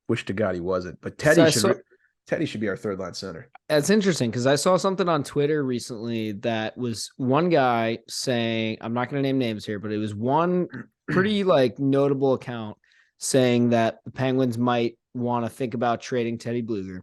wish to God he wasn't. But Teddy should be our 3rd line center. That's interesting, because I saw something on Twitter recently that was one guy saying, I'm not going to name names here, but it was one pretty like notable account saying that the Penguins might want to think about trading Teddy Bluger.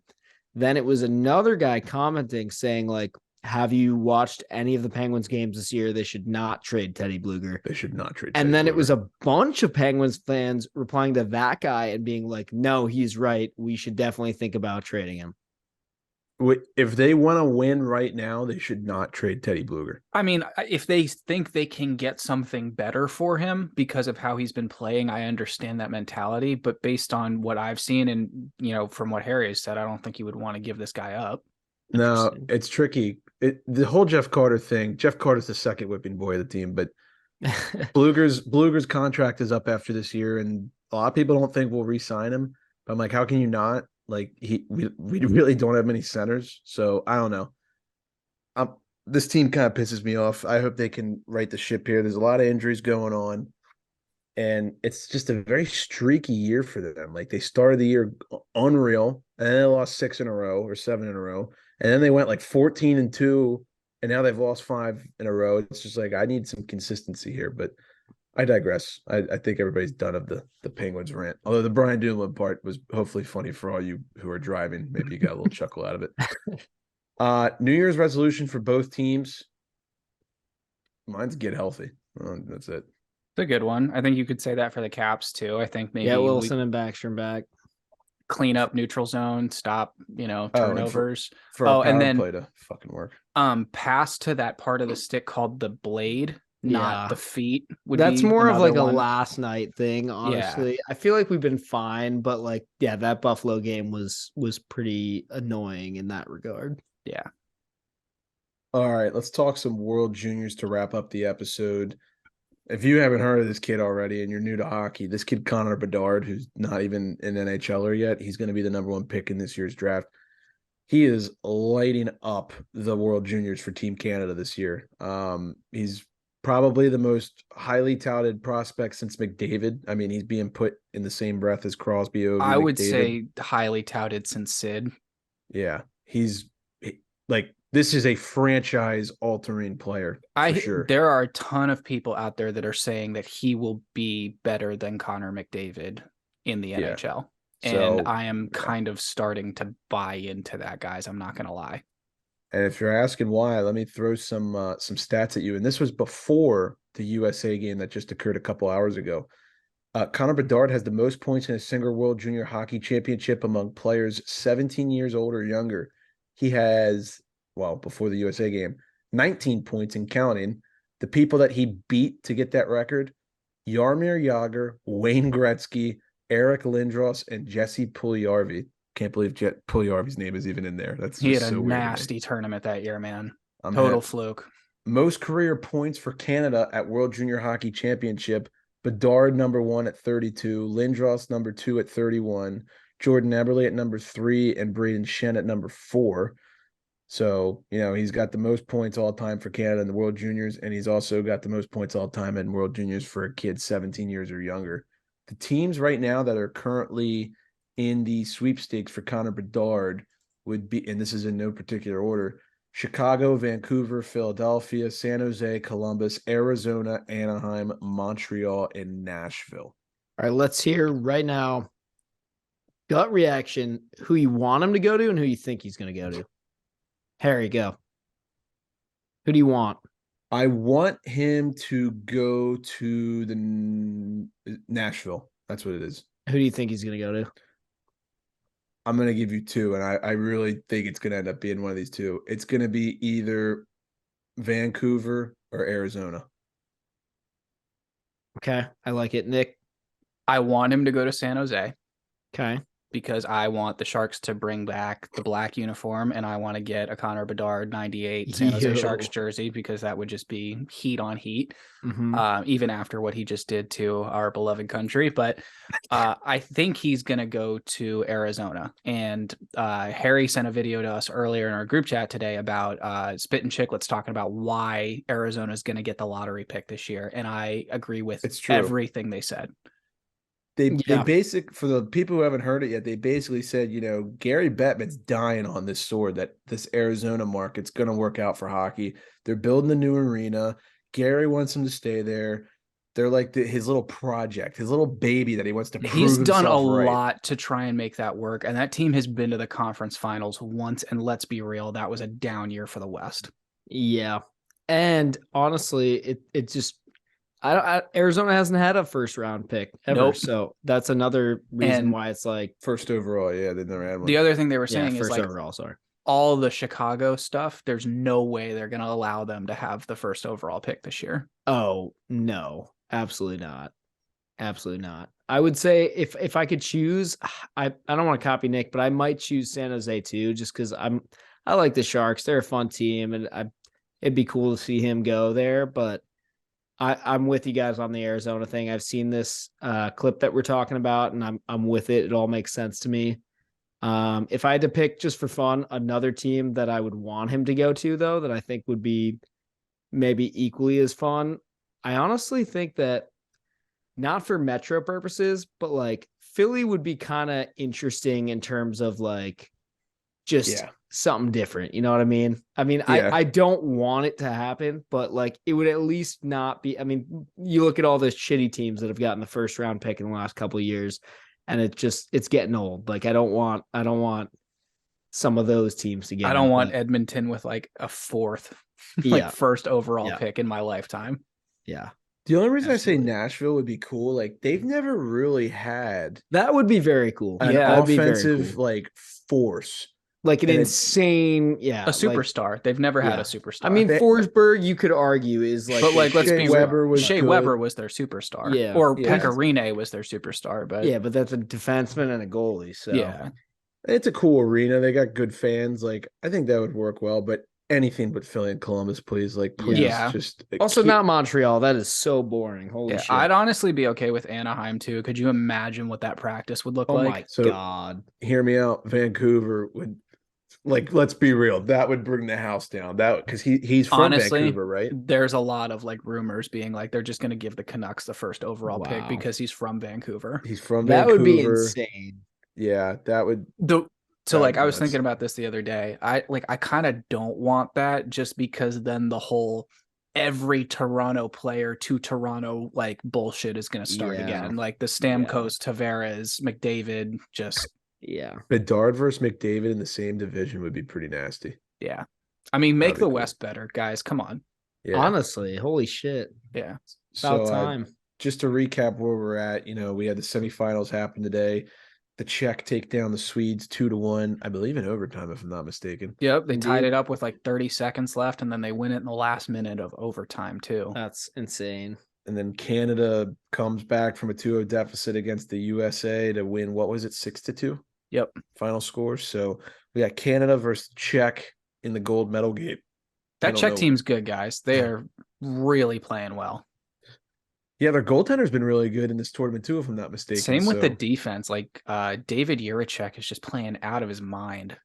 Then it was another guy commenting saying, like, have you watched any of the Penguins games this year? They should not trade Teddy Bluger. They should not trade And Teddy then Bluger. it was a bunch of Penguins fans replying to that guy and being like, no, he's right. We should definitely think about trading him. If they want to win right now, they should not trade Teddy Bluger. I mean, if they think they can get something better for him because of how he's been playing, I understand that mentality. But based on what I've seen and, from what Harry has said, I don't think he would want to give this guy up. No, it's tricky. The whole Jeff Carter thing. Jeff Carter's the second whipping boy of the team, but Bluger's contract is up after this year, and a lot of people don't think we'll re-sign him. But I'm like, how can you not? Like we really don't have many centers, so I don't know. This team kind of pisses me off. I hope they can right the ship here. There's a lot of injuries going on, and it's just a very streaky year for them. Like they started the year unreal, and then they lost 6 in a row or 7 in a row, and then they went like 14-2, and now they've lost 5 in a row. It's just like I need some consistency here, but I digress. I think everybody's done of the Penguins rant. Although the Brian Dumoulin part was hopefully funny for all you who are driving. Maybe you got a little chuckle out of it. New Year's resolution for both teams. Mine's get healthy. That's it. It's a good one. I think you could say that for the Caps too. I think maybe Wilson and Backstrom back. Clean up neutral zone, stop, turnovers. For our and power then play to fucking work. Pass to that part of the stick called the blade, not the feet. That's more of like one. a last night thing, honestly. Yeah. I feel like we've been fine, but like, that Buffalo game was pretty annoying in that regard. Yeah. All right, let's talk some World Juniors to wrap up the episode. If you haven't heard of this kid already and you're new to hockey, this kid Connor Bedard, who's not even an NHLer yet, he's going to be the number 1 pick in this year's draft. He is lighting up the World Juniors for Team Canada this year. He's probably the most highly touted prospect since McDavid. I mean, he's being put in the same breath as Crosby, Ovi, I would McDavid. say highly touted since Sid. Yeah, he's like, this is a franchise-altering player, for sure. There are a ton of people out there that are saying that he will be better than Connor McDavid in the NHL. And I am kind of starting to buy into that, guys. I'm not going to lie. And if you're asking why, let me throw some stats at you. And this was before the USA game that just occurred a couple hours ago. Connor Bedard has the most points in a single World Junior Hockey Championship among players 17 years old or younger. He has, before the USA game, 19 points and counting. The people that he beat to get that record, Jaromir Jagr, Wayne Gretzky, Eric Lindros, and Jesse Puljujarvi. Can't believe Puljujarvi's name is even in there. He had a nasty tournament that year, man. Total fluke. Most career points for Canada at World Junior Hockey Championship. Bedard, number 1 at 32. Lindros, number 2 at 31. Jordan Eberle at number 3. And Braden Shen at number 4. So, he's got the most points all time for Canada in the World Juniors. And he's also got the most points all time in World Juniors for a kid 17 years or younger. The teams right now that are currently in the sweepstakes for Connor Bedard would be, and this is in no particular order, Chicago, Vancouver, Philadelphia, San Jose, Columbus, Arizona, Anaheim, Montreal, and Nashville. All right, let's hear right now, gut reaction, who you want him to go to and who you think he's going to go to. Harry, go. Who do you want? I want him to go to the Nashville. That's what it is. Who do you think he's going to go to? I'm going to give you 2, and I really think it's going to end up being one of these 2. It's going to be either Vancouver or Arizona. Okay, I like it. Nick? I want him to go to San Jose. Okay. Because I want the Sharks to bring back the black uniform, and I want to get a Connor Bedard 98 San Jose Sharks jersey, because that would just be heat on heat, even after what he just did to our beloved country. But I think he's going to go to Arizona. And Harry sent a video to us earlier in our group chat today about Spit and Chicklets talking about why Arizona is going to get the lottery pick this year. And I agree with everything they said. They for the people who haven't heard it yet, they basically said, Gary Bettman's dying on this sword that this Arizona market's going to work out for hockey. They're building a new arena. Gary wants him to stay there. They're like his little project, his little baby that he wants to prove He's done a himself right. lot to try and make that work. And that team has been to the conference finals once. And let's be real, that was a down year for the West. Yeah. And honestly, it just, Arizona hasn't had a first round pick ever. Nope. So that's another reason why it's like first overall. Yeah, they never had one. The other thing they were saying is like overall, all the Chicago stuff. There's no way they're going to allow them to have the first overall pick this year. Oh, no, absolutely not. Absolutely not. I would say if I could choose, I don't want to copy Nick, but I might choose San Jose too, just because I like the Sharks. They're a fun team, and it'd be cool to see him go there. But I'm with you guys on the Arizona thing. I've seen this clip that we're talking about, and I'm with it. It all makes sense to me. If I had to pick just for fun, another team that I would want him to go to, though, that I think would be maybe equally as fun, I honestly think that not for Metro purposes, but like Philly would be kind of interesting in terms of like just something different. You know what I mean? I don't want it to happen, but like it would at least not be. I mean, you look at all the shitty teams that have gotten the first round pick in the last couple of years, and it's getting old. Like I don't want some of those teams to get I him, don't want but Edmonton with like a fourth, Yeah. first overall Yeah. pick in my lifetime. yeah, The only reason I Absolutely. say Nashville would be cool, like they've never really had that would be very cool. an Yeah, that'd be very offensive cool. like force. Like an and it- insane, A superstar. They've never had a superstar. I mean, They- Forsberg, you could argue is like, but like, let's Shea be Weber real. was Shea good. Weber was their superstar. Yeah. Or Yeah. Pecorine was their superstar. But yeah, but that's a defenseman and a goalie. So yeah. It's a cool arena. They got good fans. Like I think that would work well. But anything but Philly and Columbus, please. Like please, Yeah. just Also, keep- not Montreal. That is so boring. Holy Yeah, shit! I'd honestly be okay with Anaheim too. Could you imagine what that practice would look Oh like? my So- god! hear me out. Vancouver would like. Let's be real. That would bring the house down. That because he's from Honestly, Vancouver, right? There's a lot of like rumors being like they're just going to give the Canucks the first overall pick Wow. because he's from Vancouver. He's from That Vancouver. would be insane. Yeah, that would. So like That'd be I was nuts. thinking about this the other day. I kind of don't want that just because then the whole every Toronto player to Toronto like bullshit is going to start Yeah. again. Like the Stamkos, Tavares, McDavid, just Yeah, Bedard versus McDavid in the same division would be pretty nasty. yeah. I mean, make That'd be the cool. West better, guys. Come on. Yeah. honestly, holy shit! Yeah. About So, time. just to recap where we're at, we had the semifinals happen today. The Czech take down the Swedes 2-1, I believe in overtime, if I'm not mistaken. Yep, they tied Indeed. it up with like 30 seconds left, and then they win it in the last minute of overtime too. That's insane. And then Canada comes back from a 2-0 deficit against the USA to win, what was it, 6-2? Yep. Final score. So we got Canada versus Czech in the gold medal game. I That don't Czech know. team's good, guys. They are really playing well. Yeah, their goaltender's been really good in this tournament too, if I'm not mistaken. Same with the So- defense. Like David Jiricek is just playing out of his mind.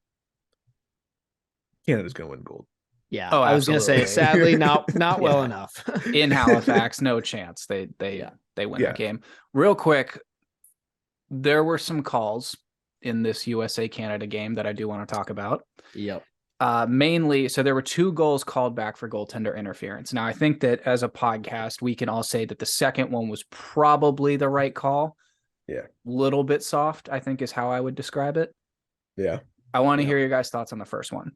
Canada's going to win gold. Yeah, Oh, I was gonna say, absolutely. sadly, not well Yeah. enough. In Halifax, no chance. They win Yeah. that game. Real quick, there were some calls in this USA Canada game that I do want to talk about. Yep. Mainly, so there were 2 goals called back for goaltender interference. Now, I think that as a podcast, we can all say that the second one was probably the right call. Yeah. Little bit soft, I think is how I would describe it. Yeah. I want to Yeah. hear your guys' thoughts on the first one.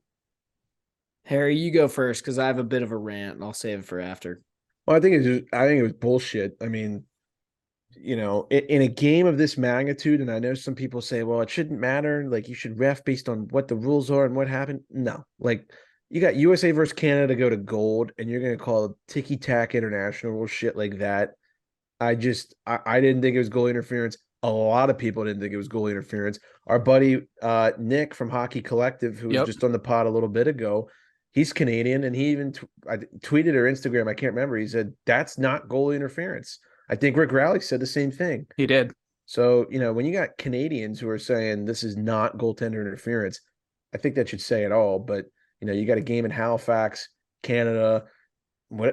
Harry, you go first because I have a bit of a rant, and I'll save it for after. Well, I think it was bullshit. I mean, in a game of this magnitude, and I know some people say, well, it shouldn't matter. Like you should ref based on what the rules are and what happened. No, like you got USA versus Canada go to gold, and you're going to call ticky tack international rule shit like that. I didn't think it was goal interference. A lot of people didn't think it was goal interference. Our buddy Nick from Hockey Collective, who was Yep. just on the pod a little bit ago, he's Canadian, and he even I tweeted or Instagram, I can't remember. He said that's not goal interference. I think Rick Rowley said the same thing. He did. So when you got Canadians who are saying this is not goaltender interference, I think that should say it all. But you got a game in Halifax, Canada. And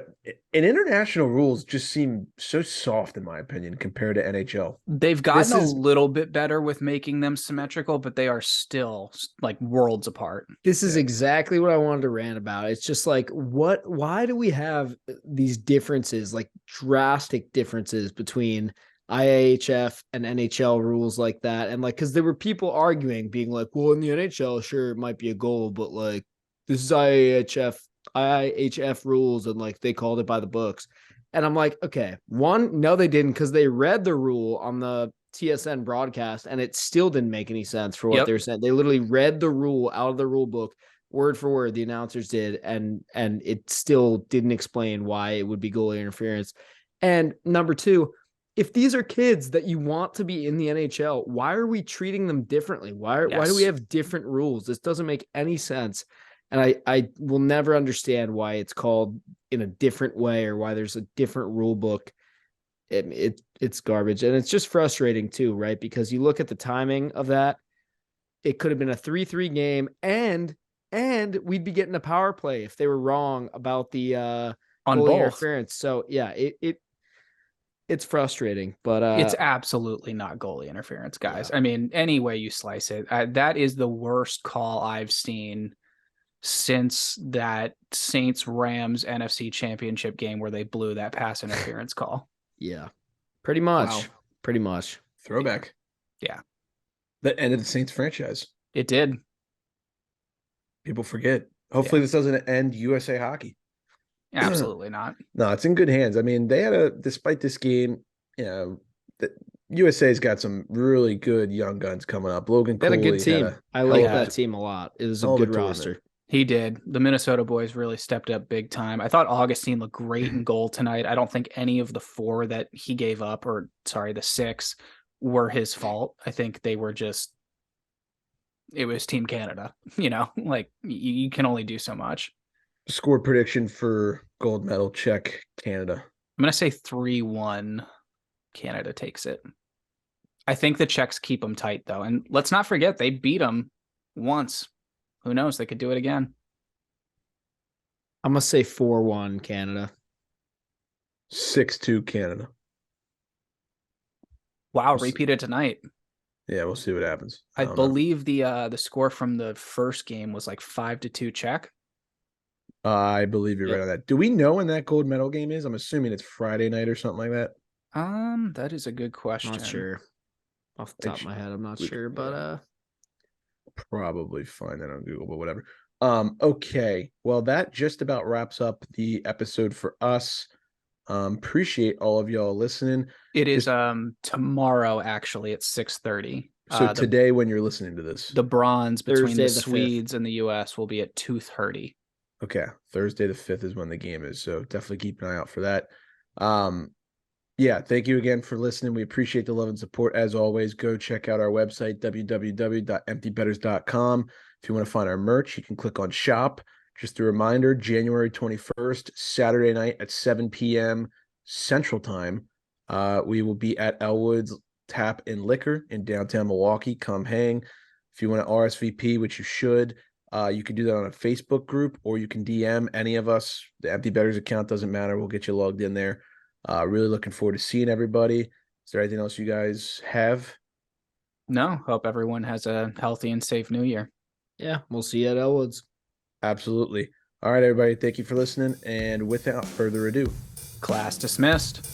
international rules just seem so soft, in my opinion, compared to NHL. They've gotten This is- a little bit better with making them symmetrical, but they are still like worlds apart. This is exactly what I wanted to rant about. It's just like, why do we have these differences, like drastic differences between IIHF and NHL rules like that? And like, because there were people arguing, being like, well, in the NHL, sure, it might be a goal, but like, this is IIHF rules, and like they called it by the books. And I'm like, okay, one, no, they didn't, because they read the rule on the TSN broadcast and it still didn't make any sense for what Yep. they were saying. They literally read the rule out of the rule book word for word, the announcers did, and it still didn't explain why it would be goalie interference. And number two, if these are kids that you want to be in the NHL, why are we treating them differently? Why do we Yes. have different rules? This doesn't make any sense. And I will never understand why it's called in a different way or why there's a different rule book. It's garbage. And it's just frustrating too, right? Because you look at the timing of that, it could have been a 3-3 game and we'd be getting a power play if they were wrong about the On goalie both. interference. So yeah, it's frustrating, but It's absolutely not goalie interference, guys. I mean, any way you slice it, that is the worst call I've seen since that Saints Rams NFC Championship game where they blew that pass interference call. yeah, pretty much. Wow. Pretty much. Throwback. Yeah. That ended the Saints franchise. It did. People forget. Hopefully this doesn't end USA hockey. Absolutely not. No, it's in good hands. I mean, despite this game, the USA's got some really good young guns coming up. Logan They had a Cooley good team. I hell like of that team a lot. It was a hell of a good tournament. roster. He did. The Minnesota boys really stepped up big time. I thought Augustine looked great in goal tonight. I don't think any of the 4 that he gave up, the 6, were his fault. I think they were just, it was Team Canada. Like you can only do so much. Score prediction for gold medal, Czech, Canada. I'm going to say 3-1. Canada takes it. I think the Czechs keep them tight, though. And let's not forget, they beat them once. Who knows? They could do it again. I'm going to say 4-1 Canada. 6-2 Canada. Wow, repeated tonight. Yeah, we'll see what happens. I believe the score from the first game was like 5-2 Czech. I believe you're right on that. Do we know when that gold medal game is? I'm assuming it's Friday night or something like that. That is a good question. Not sure. Off the top of my head, I'm not sure, but probably find that on Google, but whatever. Okay. Well, that just about wraps up the episode for us. Appreciate all of y'all listening. It is tomorrow actually at 6:30. So today when you're listening to this. The bronze between Thursday the the 5th. Swedes and the US will be at 2:30. Okay. Thursday the 5th is when the game is. So definitely keep an eye out for that. Yeah, thank you again for listening. We appreciate the love and support. As always, go check out our website, www.emptybetters.com. If you want to find our merch, you can click on shop. Just a reminder, January 21st, Saturday night at 7 p.m. Central Time, we will be at Elwood's Tap and Liquor in downtown Milwaukee. Come hang. If you want to RSVP, which you should, you can do that on a Facebook group, or you can DM any of us. The Empty Betters account doesn't matter. We'll get you logged in there. Really looking forward to seeing everybody. Is there anything else you guys have? No, hope everyone has a healthy and safe new year. yeah, we'll see you at Elwood's. Absolutely. All right, everybody. Thank you for listening. And without further ado, Class dismissed.